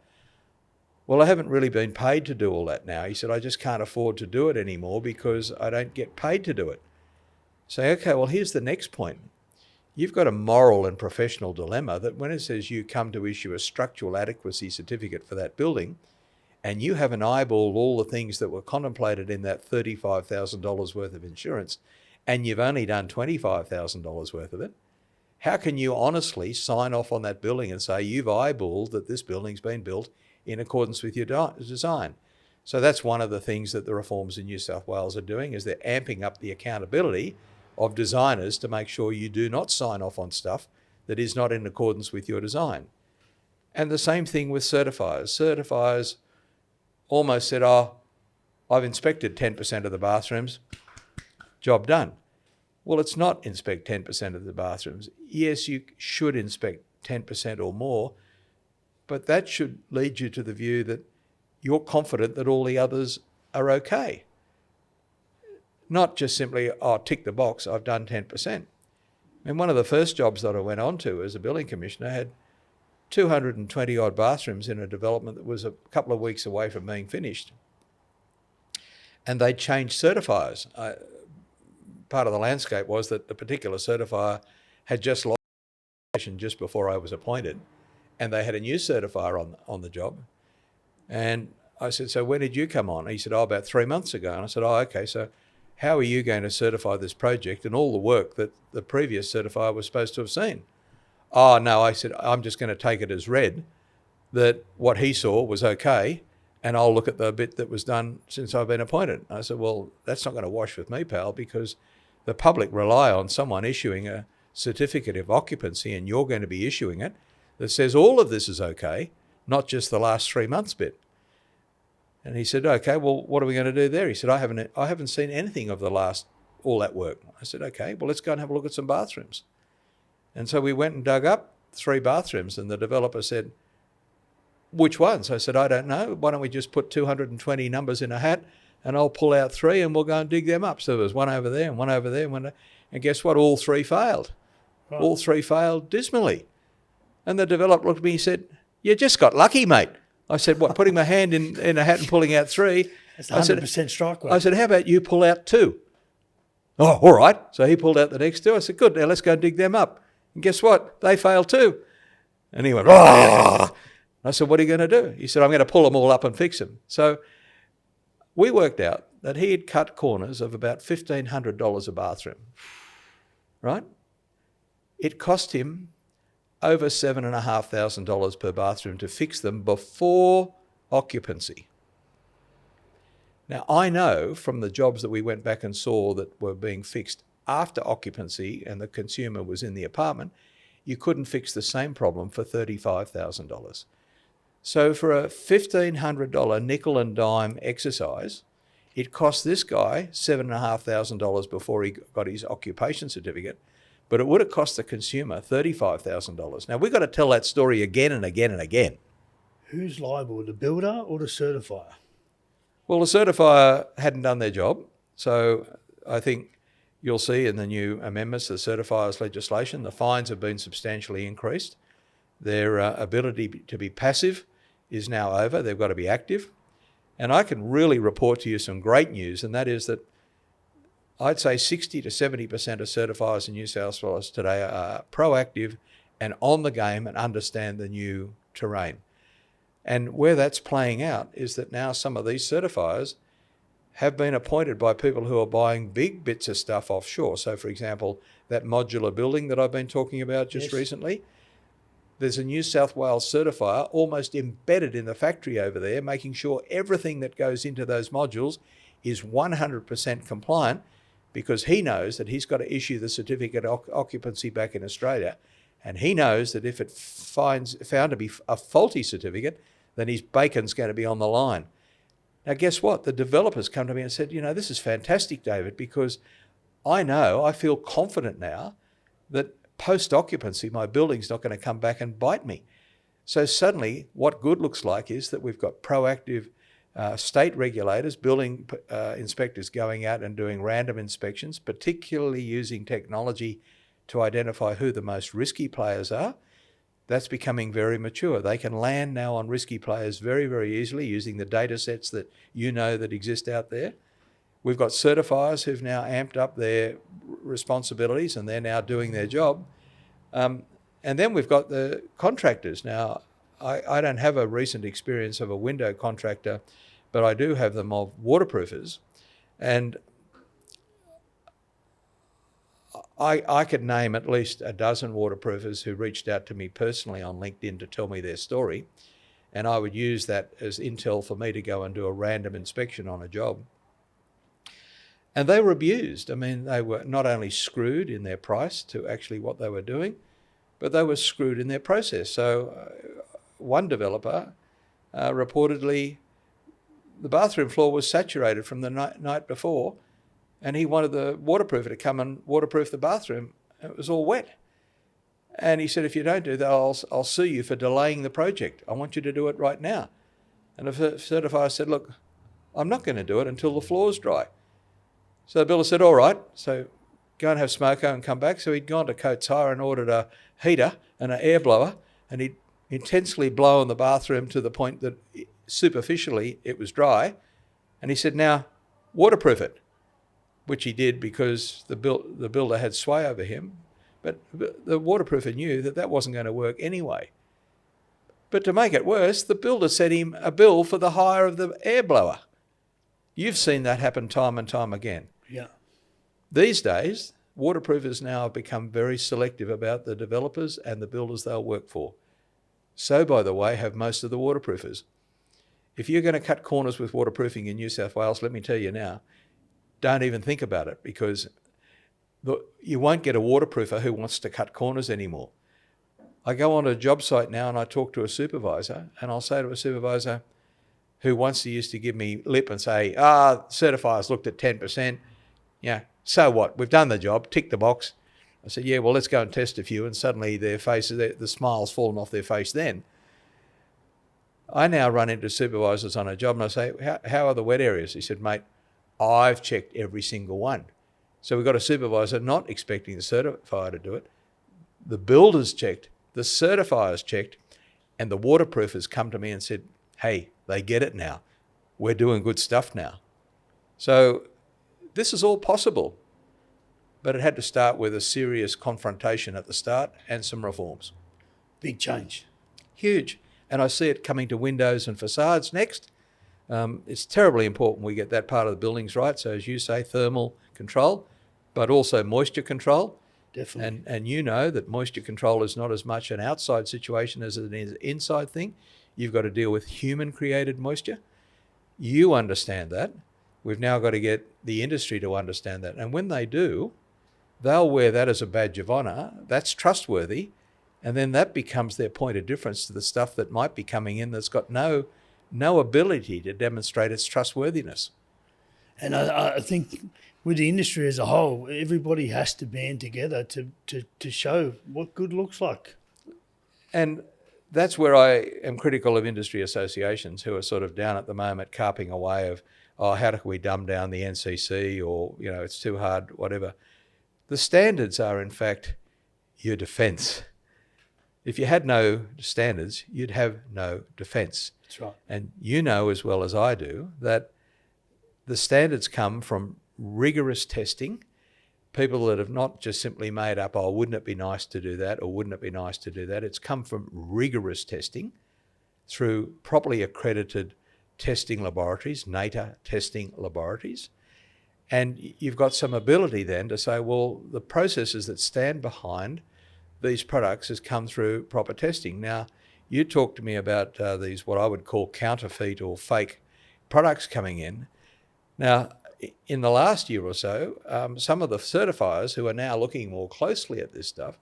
Well, I haven't really been paid to do all that now. He said, I just can't afford to do it anymore because I don't get paid to do it. Say, okay, well, here's the next point. You've got a moral and professional dilemma that when it says you come to issue a structural adequacy certificate for that building and you haven't eyeballed all the things that were contemplated in that $35,000 worth of insurance and you've only done $25,000 worth of it, how can you honestly sign off on that building and say you've eyeballed that this building's been built in accordance with your design? So that's one of the things that the reforms in New South Wales are doing, is they're amping up the accountability of designers to make sure you do not sign off on stuff that is not in accordance with your design. And the same thing with certifiers. Certifiers almost said, oh, I've inspected 10% of the bathrooms, job done. Well, it's not inspect 10% of the bathrooms. Yes, you should inspect 10% or more, but that should lead you to the view that you're confident that all the others are okay. Not just simply, oh, tick the box, I've done 10%. And one of the first jobs that I went on to as a building commissioner had 220 odd bathrooms in a development that was a couple of weeks away from being finished. And they changed certifiers. Part of the landscape was that the particular certifier had just lost just before I was appointed, and they had a new certifier on the job. And I said, so when did you come on? He said, oh, about 3 months ago. And I said, oh, okay, so how are you going to certify this project and all the work that the previous certifier was supposed to have seen? Oh, no, I said, I'm just going to take it as read that what he saw was okay, and I'll look at the bit that was done since I've been appointed. I said, well, that's not going to wash with me, pal, because the public rely on someone issuing a certificate of occupancy, and you're going to be issuing it, that says all of this is okay, not just the last 3 months bit. And he said, okay, well, what are we going to do there? He said, I haven't seen anything of all that work. I said, okay, well, let's go and have a look at some bathrooms. And so we went and dug up 3 bathrooms, and the developer said, which ones? I said, I don't know. Why don't we just put 220 numbers in a hat and I'll pull out 3 and we'll go and dig them up. So there was one over there and one over there. And guess what? All 3 failed. Right. All 3 failed dismally. And the developer looked at me and said, you just got lucky, mate. I said, what, putting my hand in a hat and pulling out 3? That's 100% strike rate. I said, how about you pull out 2? Oh, all right. So he pulled out the next 2. I said, good, now let's go and dig them up. And guess what? They failed too. And he went, oh. I said, what are you going to do? He said, I'm going to pull them all up and fix them. So we worked out that he had cut corners of about $1,500 a bathroom, right? It cost him over $7,500 per bathroom to fix them before occupancy. Now, I know from the jobs that we went back and saw that were being fixed after occupancy and the consumer was in the apartment, you couldn't fix the same problem for $35,000. So for a $1,500 nickel and dime exercise, it cost this guy $7,500 before he got his occupation certificate, but it would have cost the consumer $35,000. Now, we've got to tell that story again and again and again. Who's liable, the builder or the certifier? Well, the certifier hadn't done their job. So I think you'll see in the new amendments, the certifiers legislation, the fines have been substantially increased. Their ability to be passive is now over. They've got to be active. And I can really report to you some great news, and that is that I'd say 60 to 70% of certifiers in New South Wales today are proactive and on the game and understand the new terrain. And where that's playing out is that now some of these certifiers have been appointed by people who are buying big bits of stuff offshore. So, for example, that modular building that I've been talking about just recently, there's a New South Wales certifier almost embedded in the factory over there, making sure everything that goes into those modules is 100% compliant, because he knows that he's got to issue the certificate of occupancy back in Australia. And he knows that if it found to be a faulty certificate, then his bacon's going to be on the line. Now, guess what? The developers come to me and said, you know, this is fantastic, David, because I feel confident now that post-occupancy, my building's not going to come back and bite me. So suddenly what good looks like is that we've got proactive state regulators, building inspectors going out and doing random inspections, particularly using technology to identify who the most risky players are. That's becoming very mature. They can land now on risky players very, very easily using the data sets that you know that exist out there. We've got certifiers who've now amped up their responsibilities and they're now doing their job. And then we've got the contractors. Now, I don't have a recent experience of a window contractor, but I do have them of waterproofers. And I could name at least a dozen waterproofers who reached out to me personally on LinkedIn to tell me their story. And I would use that as intel for me to go and do a random inspection on a job. And they were abused. I mean, they were not only screwed in their price to actually what they were doing, but they were screwed in their process. So one developer reportedly, the bathroom floor was saturated from the night before, and he wanted the waterproofer to come and waterproof the bathroom. It was all wet. And he said, if you don't do that, I'll sue you for delaying the project. I want you to do it right now. And the certifier said, look, I'm not going to do it until the floor's dry. So the builder said, all right, so go and have smoko and come back. So he'd gone to Coates Hire and ordered a heater and an air blower, and he'd intensely blown the bathroom to the point that superficially it was dry. And he said, now waterproof it, which he did because the builder had sway over him. But the waterproofer knew that that wasn't going to work anyway. But to make it worse, the builder sent him a bill for the hire of the air blower. You've seen that happen time and time again. Yeah. These days, waterproofers now have become very selective about the developers and the builders they'll work for. So, by the way, have most of the waterproofers. If you're going to cut corners with waterproofing in New South Wales, let me tell you now, don't even think about it, because you won't get a waterproofer who wants to cut corners anymore. I go on a job site now and I talk to a supervisor, and I'll say to a supervisor who once used to give me lip and say, certifiers looked at 10%. Yeah, so what? We've done the job, tick the box. I said, yeah, well, let's go and test a few. And suddenly their faces, the smile's fallen off their face then. I now run into supervisors on a job and I say, how are the wet areas? He said, mate, I've checked every single one. So we've got a supervisor not expecting the certifier to do it. The builders checked, the certifiers checked, and the waterproofers come to me and said, hey, they get it now. We're doing good stuff now. So this is all possible, but it had to start with a serious confrontation at the start and some reforms. Big change. Huge. And I see it coming to windows and facades next. It's terribly important we get that part of the buildings right. So as you say, thermal control, but also moisture control. Definitely. And you know that moisture control is not as much an outside situation as it is an inside thing. You've got to deal with human-created moisture. You understand that. We've now got to get the industry to understand that. And when they do, they'll wear that as a badge of honour. That's trustworthy. And then that becomes their point of difference to the stuff that might be coming in that's got no ability to demonstrate its trustworthiness. And I think with the industry as a whole, everybody has to band together to show what good looks like. And that's where I am critical of industry associations who are sort of down at the moment carping away of, how do we dumb down the NCC, or, it's too hard, whatever. The standards are, in fact, your defence. If you had no standards, you'd have no defence. That's right. And you know as well as I do that the standards come from rigorous testing, people that have not just simply made up, wouldn't it be nice to do that, or wouldn't it be nice to do that. It's come from rigorous testing through properly accredited testing laboratories, NATA testing laboratories. And you've got some ability then to say, well, the processes that stand behind these products has come through proper testing. Now, you talked to me about these, what I would call counterfeit or fake products coming in. Now, in the last year or so, some of the certifiers who are now looking more closely at this stuff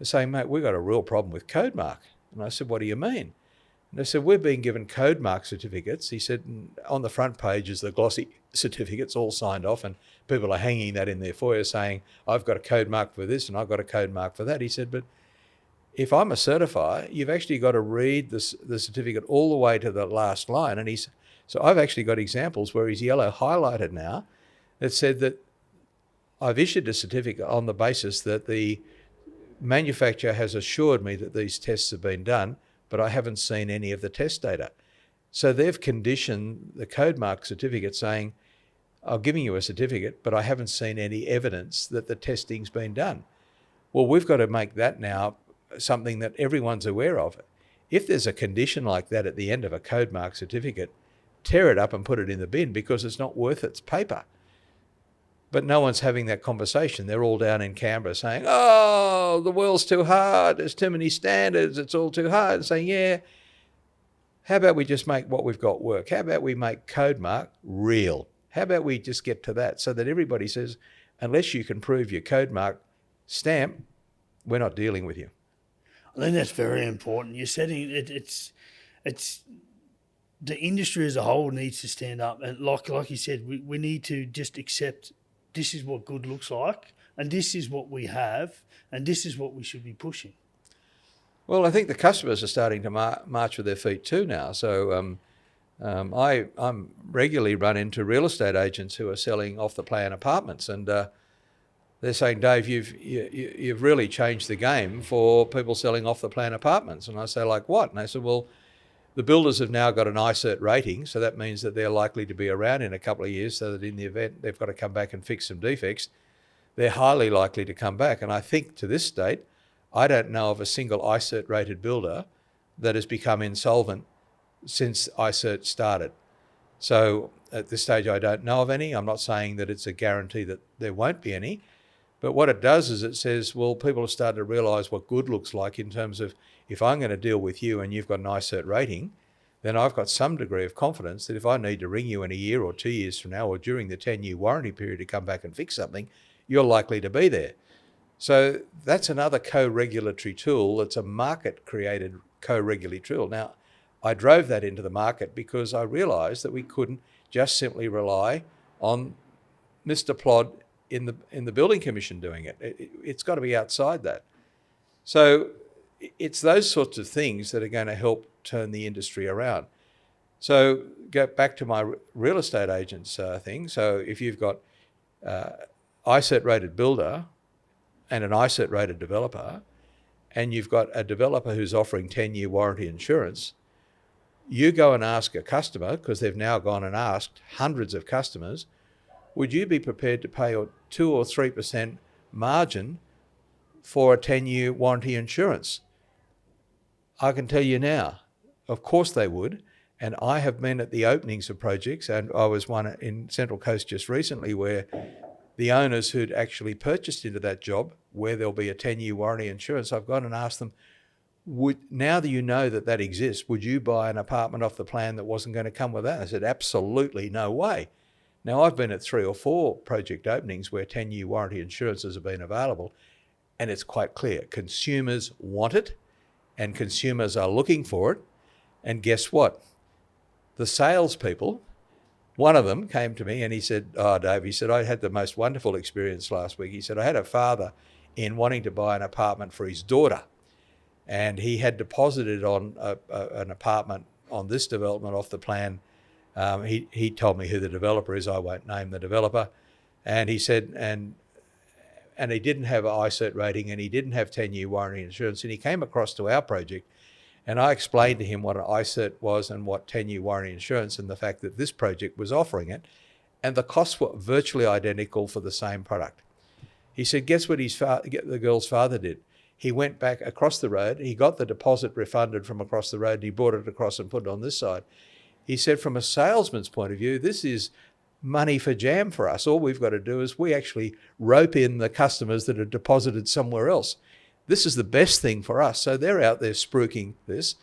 are saying, mate, we've got a real problem with code mark. And I said, what do you mean? And they said, we're being given code mark certificates. He said, on the front page is the glossy certificates all signed off, and people are hanging that in their foyer saying, I've got a code mark for this and I've got a code mark for that. He said, but if I'm a certifier, you've actually got to read the certificate all the way to the last line. And he So I've actually got examples where he's yellow highlighted now that said that I've issued a certificate on the basis that the manufacturer has assured me that these tests have been done, but I haven't seen any of the test data. So they've conditioned the code mark certificate saying, I'm giving you a certificate, but I haven't seen any evidence that the testing's been done. Well, we've got to make that now something that everyone's aware of. If there's a condition like that at the end of a code mark certificate, tear it up and put it in the bin because it's not worth its paper. But no one's having that conversation. They're all down in Canberra saying, oh, the world's too hard, there's too many standards, it's all too hard. And saying, yeah, how about we just make what we've got work? How about we make code mark real? How about we just get to that so that everybody says, unless you can prove your code mark stamp, we're not dealing with you. I think that's very important. You're setting it's the industry as a whole needs to stand up, and like you said, we need to just accept this is what good looks like, and this is what we have, and this is what we should be pushing. Well, I think the customers are starting to march with their feet too now. So I'm regularly run into real estate agents who are selling off-the-plan apartments, and they're saying, Dave, you've really changed the game for people selling off-the-plan apartments. And I say, like what? And they said, well, the builders have now got an ICERT rating, so that means that they're likely to be around in a couple of years, so that in the event they've got to come back and fix some defects, they're highly likely to come back. And I think to this date, I don't know of a single ICERT rated builder that has become insolvent since ICERT started. So at this stage, I don't know of any. I'm not saying that it's a guarantee that there won't be any. But what it does is it says, well, people have started to realise what good looks like in terms of if I'm going to deal with you and you've got an ICERT rating, then I've got some degree of confidence that if I need to ring you in a year or 2 years from now or during the 10-year warranty period to come back and fix something, you're likely to be there. So that's another co-regulatory tool. That's a market-created co-regulatory tool. Now, I drove that into the market because I realised that we couldn't just simply rely on Mr. Plod in the Building Commission doing it. It's got to be outside that. So it's those sorts of things that are going to help turn the industry around. So go back to my real estate agents thing. So if you've got ICERT rated builder and an ICERT rated developer, and you've got a developer who's offering 10-year warranty insurance, you go and ask a customer, because they've now gone and asked hundreds of customers, would you be prepared to pay a 2 or 3% margin for a 10-year warranty insurance? I can tell you now, of course they would. And I have been at the openings of projects, and I was one in Central Coast just recently where the owners who'd actually purchased into that job, where there'll be a 10-year warranty insurance, I've gone and asked them, now that you know that that exists, would you buy an apartment off the plan that wasn't going to come with that? I said, absolutely no way. Now, I've been at 3 or 4 project openings where 10-year warranty insurances have been available, and it's quite clear. Consumers want it, and consumers are looking for it. And guess what? The salespeople, one of them came to me and he said, oh, Dave, he said, I had the most wonderful experience last week. He said, I had a father in wanting to buy an apartment for his daughter, and he had deposited on an apartment on this development off the plan. He told me who the developer is. I won't name the developer. And he said, and he didn't have an ICERT rating, and he didn't have 10-year warranty insurance. And he came across to our project, and I explained to him what an ICERT was and what 10-year warranty insurance, and the fact that this project was offering it. And the costs were virtually identical for the same product. He said, guess what the girl's father did? He went back across the road, he got the deposit refunded from across the road, and he brought it across and put it on this side. He said, from a salesman's point of view, this is money for jam for us. All we've got to do is we actually rope in the customers that are deposited somewhere else. This is the best thing for us. So they're out there spruiking this.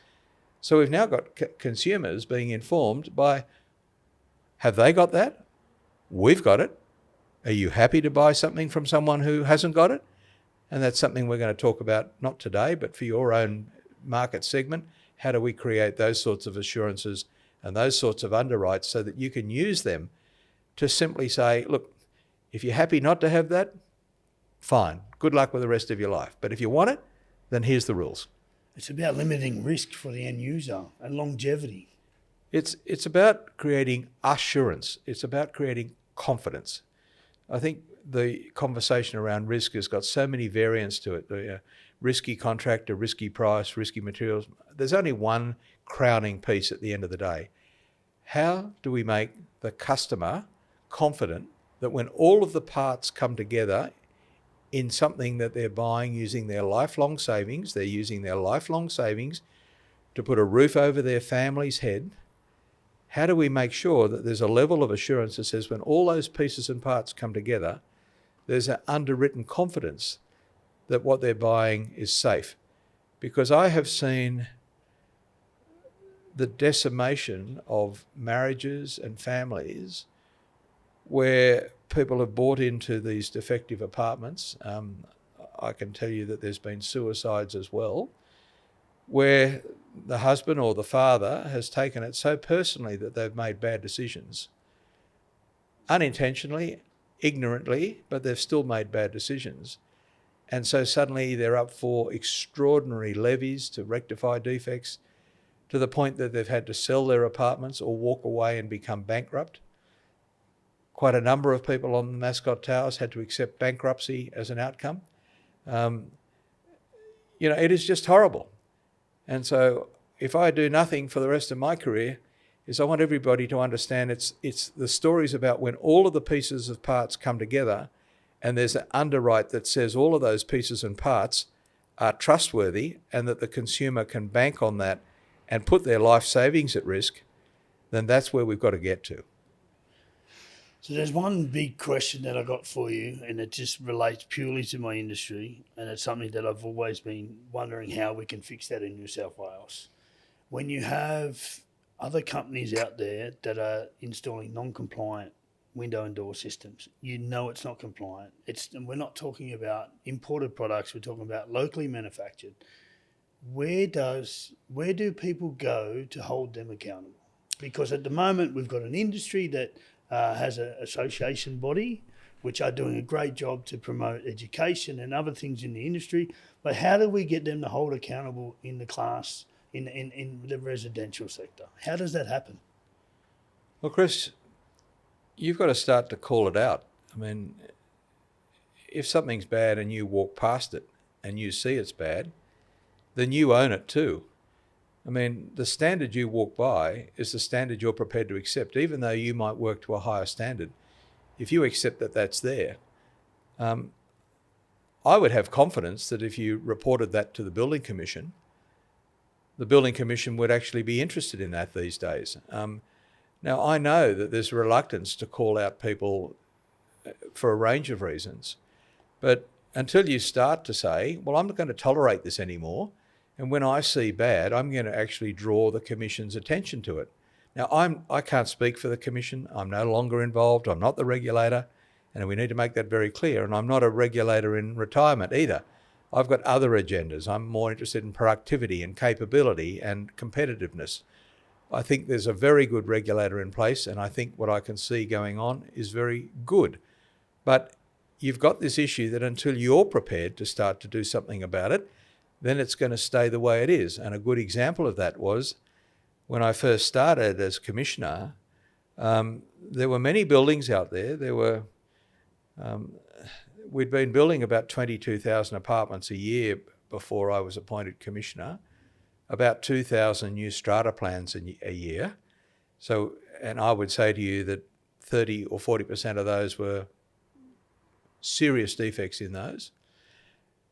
So we've now got consumers being informed by, have they got that? We've got it. Are you happy to buy something from someone who hasn't got it? And that's something we're going to talk about, not today, but for your own market segment. How do we create those sorts of assurances and those sorts of underwrites so that you can use them to simply say, look, if you're happy not to have that, fine, good luck with the rest of your life. But if you want it, then here's the rules. It's about limiting risk for the end user and longevity. It's about creating assurance. It's about creating confidence. I think the conversation around risk has got so many variants to it. The risky contractor, risky price, risky materials. There's only one crowning piece at the end of the day. How do we make the customer confident that when all of the parts come together in something that they're buying using their lifelong savings, they're using their lifelong savings to put a roof over their family's head, how do we make sure that there's a level of assurance that says when all those pieces and parts come together, there's an underwritten confidence that what they're buying is safe? Because I have seen the decimation of marriages and families where people have bought into these defective apartments. I can tell you that there's been suicides as well, where the husband or the father has taken it so personally that they've made bad decisions. Unintentionally, ignorantly, but they've still made bad decisions. And so suddenly they're up for extraordinary levies to rectify defects, to the point that they've had to sell their apartments or walk away and become bankrupt. Quite a number of people on the Mascot Towers had to accept bankruptcy as an outcome. It is just horrible. And so if I do nothing for the rest of my career, is I want everybody to understand it's the stories about when all of the pieces of parts come together and there's an underwrite that says all of those pieces and parts are trustworthy and that the consumer can bank on that and put their life savings at risk, then that's where we've got to get to. So there's one big question that I got for you, and it just relates purely to my industry, and it's something that I've always been wondering how we can fix that in New South Wales. When you have other companies out there that are installing non-compliant window and door systems, it's not compliant. And we're not talking about imported products, we're talking about locally manufactured. Where do people go to hold them accountable? Because at the moment we've got an industry that has an association body which are doing a great job to promote education and other things in the industry, but how do we get them to hold accountable in the class, in the residential sector? How does that happen? Well, Chris, you've got to start to call it out. I mean, if something's bad and you walk past it and you see it's bad, then you own it too. I mean, the standard you walk by is the standard you're prepared to accept, even though you might work to a higher standard. If you accept that that's there, I would have confidence that if you reported that to the Building Commission, the Building Commission would actually be interested in that these days. Now, I know that there's a reluctance to call out people for a range of reasons, but until you start to say, well, I'm not going to tolerate this anymore, and when I see bad, I'm going to actually draw the Commission's attention to it. Now, I can't speak for the Commission. I'm no longer involved. I'm not the regulator, and we need to make that very clear. And I'm not a regulator in retirement either. I've got other agendas. I'm more interested in productivity and capability and competitiveness. I think there's a very good regulator in place, and I think what I can see going on is very good. But you've got this issue that until you're prepared to start to do something about it, then it's going to stay the way it is. And a good example of that was when I first started as Commissioner, there were many buildings out there. We'd been building about 22,000 apartments a year before I was appointed Commissioner, about 2,000 new strata plans a year. So, and I would say to you that 30 or 40% of those were serious defects in those.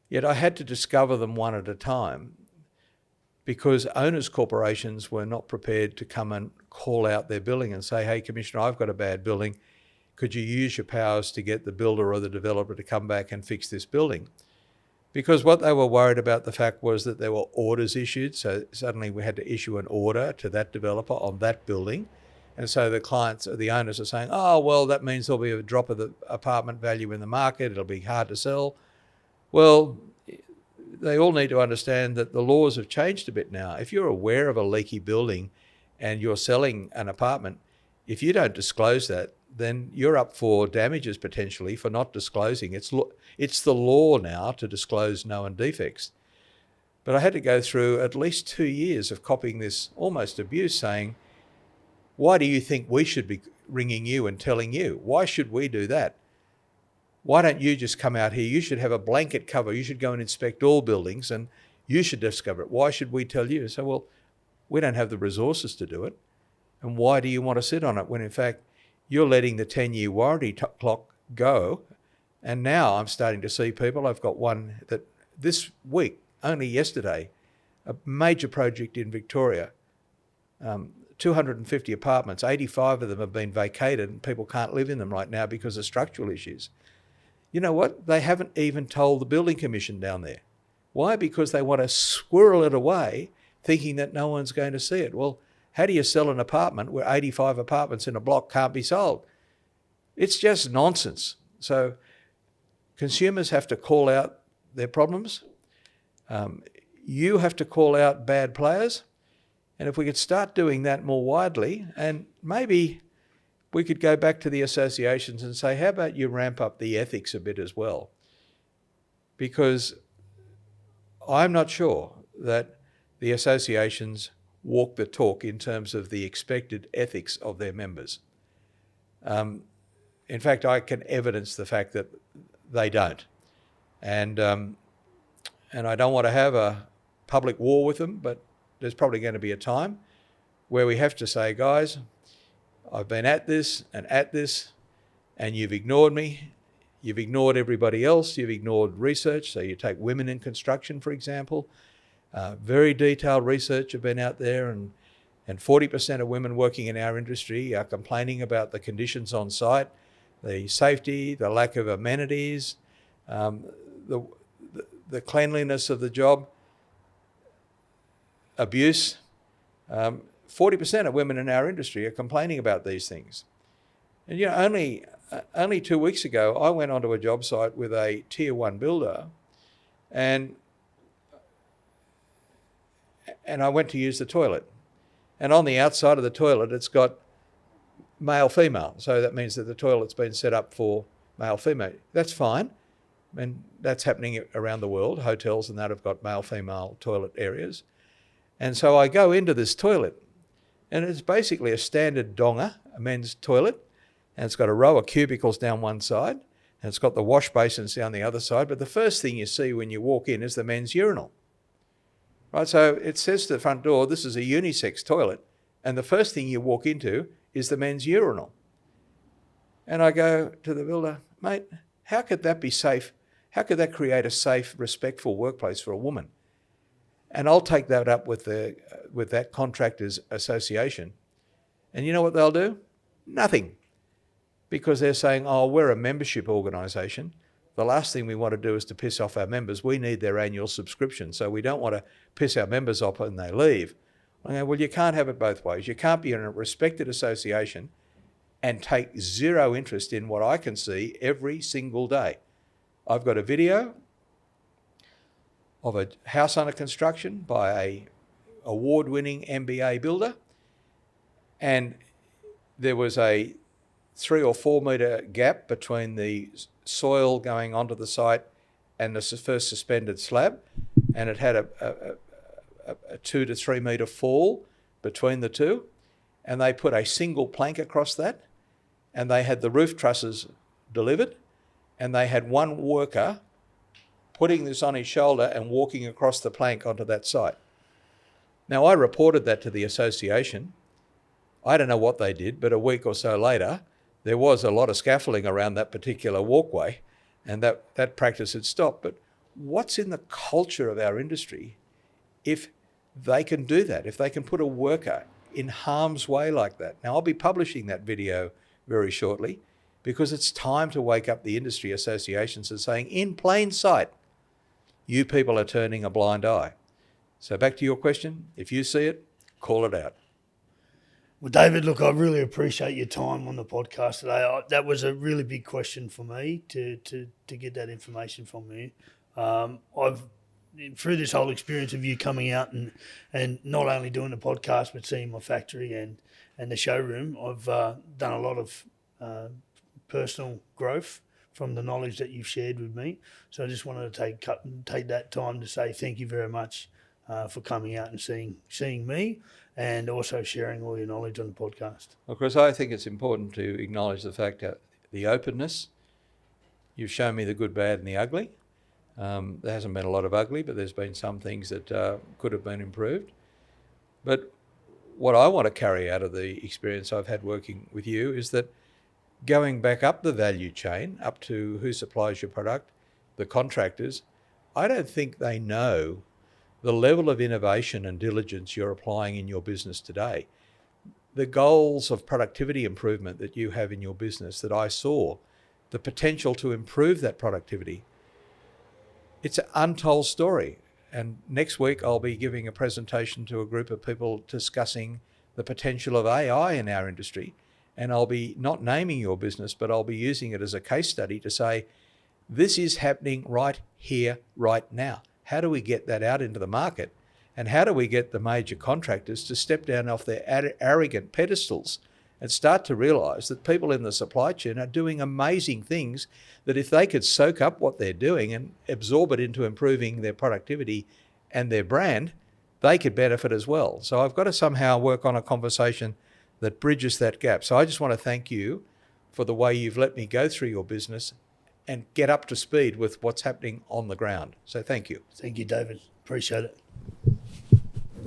Yet I had to discover them one at a time because owners' corporations were not prepared to come and call out their building and say, hey, Commissioner, I've got a bad building. Could you use your powers to get the builder or the developer to come back and fix this building? Because what they were worried about, the fact was that there were orders issued. So suddenly we had to issue an order to that developer on that building. And so the clients or the owners are saying, oh, well, that means there'll be a drop of the apartment value in the market. It'll be hard to sell. Well, they all need to understand that the laws have changed a bit now. If you're aware of a leaky building and you're selling an apartment, if you don't disclose that, then you're up for damages potentially for not disclosing. It's the law now to disclose known defects. But I had to go through at least 2 years of copying this almost abuse, saying, Why do you think we should be ringing you and telling you? Why should we do that? Why don't you just come out here? You should have a blanket cover. You should go and inspect all buildings and you should discover it. Why should we tell you? So, well, we don't have the resources to do it. And why do you want to sit on it when, in fact, you're letting the 10-year warranty clock go? And now I'm starting to see people. I've got one that this week, only yesterday, a major project in Victoria, 250 apartments, 85 of them have been vacated and people can't live in them right now because of structural issues. You know what? They haven't even told the building commission down there. Why? Because they want to squirrel it away, thinking that no one's going to see it. Well, how do you sell an apartment where 85 apartments in a block can't be sold? It's just nonsense. So consumers have to call out their problems. You have to call out bad players. And if we could start doing that more widely, and maybe we could go back to the associations and say, how about you ramp up the ethics a bit as well? Because I'm not sure that the associations walk the talk in terms of the expected ethics of their members. In fact, I can evidence the fact that they don't. And I don't want to have a public war with them, but there's probably going to be a time where we have to say, guys, I've been at this, and you've ignored me. You've ignored everybody else. You've ignored research. So you take women in construction, for example. Very detailed research have been out there, and 40% of women working in our industry are complaining about the conditions on site, the safety, the lack of amenities, the cleanliness of the job, abuse. 40% of women in our industry are complaining about these things. And you know, only 2 weeks ago, I went onto a job site with a tier 1 builder, and I went to use the toilet. And on the outside of the toilet, it's got male-female. So that means that the toilet's been set up for male-female. That's fine. And that's happening around the world. Hotels and that have got male-female toilet areas. And so I go into this toilet, and it's basically a standard donger, a men's toilet, and it's got a row of cubicles down one side, and it's got the wash basins down the other side. But the first thing you see when you walk in is the men's urinal. Right, so it says to the front door, this is a unisex toilet, and the first thing you walk into is the men's urinal. And I go to the builder, mate, how could that be safe? How could that create a safe, respectful workplace for a woman? And I'll take that up with that contractors association. And you know what they'll do? Nothing. Because they're saying, oh, we're a membership organisation. The last thing we want to do is to piss off our members. We need their annual subscription, so we don't want to piss our members off when they leave. I go, well, you can't have it both ways. You can't be in a respected association and take zero interest in what I can see every single day. I've got a video of a house under construction by a award-winning MBA builder, and there was a 3 or 4 metre gap between the soil going onto the site and the first suspended slab, and it had a 2 to 3 metre fall between the two, and they put a single plank across that, and they had the roof trusses delivered, and they had one worker putting this on his shoulder and walking across the plank onto that site. Now, I reported that to the association. I don't know what they did, but a week or so later, there was a lot of scaffolding around that particular walkway, and that practice had stopped. But what's in the culture of our industry if they can do that, if they can put a worker in harm's way like that? Now, I'll be publishing that video very shortly, because it's time to wake up the industry associations and saying, in plain sight, you people are turning a blind eye. So back to your question, if you see it, call it out. Well, David, look, I really appreciate your time on the podcast today. That was a really big question for me to get that information from you. I've through this whole experience of you coming out and not only doing the podcast but seeing my factory and the showroom, I've done a lot of personal growth from the knowledge that you've shared with me. So I just wanted to take that time to say thank you very much for coming out and seeing me. and also sharing all your knowledge on the podcast. Of course, I think it's important to acknowledge the fact that the openness, you've shown me the good, bad and the ugly. There hasn't been a lot of ugly, but there's been some things that could have been improved. But what I want to carry out of the experience I've had working with you is that going back up the value chain, up to who supplies your product, the contractors, I don't think they know the level of innovation and diligence you're applying in your business today. The goals of productivity improvement that you have in your business that I saw, the potential to improve that productivity, it's an untold story. And next week I'll be giving a presentation to a group of people discussing the potential of AI in our industry. And I'll be not naming your business, but I'll be using it as a case study to say, this is happening right here, right now. How do we get that out into the market? And how do we get the major contractors to step down off their arrogant pedestals and start to realise that people in the supply chain are doing amazing things, that if they could soak up what they're doing and absorb it into improving their productivity and their brand, they could benefit as well. So I've got to somehow work on a conversation that bridges that gap. So I just want to thank you for the way you've let me go through your business and get up to speed with what's happening on the ground. So thank you. Thank you, David. Appreciate it.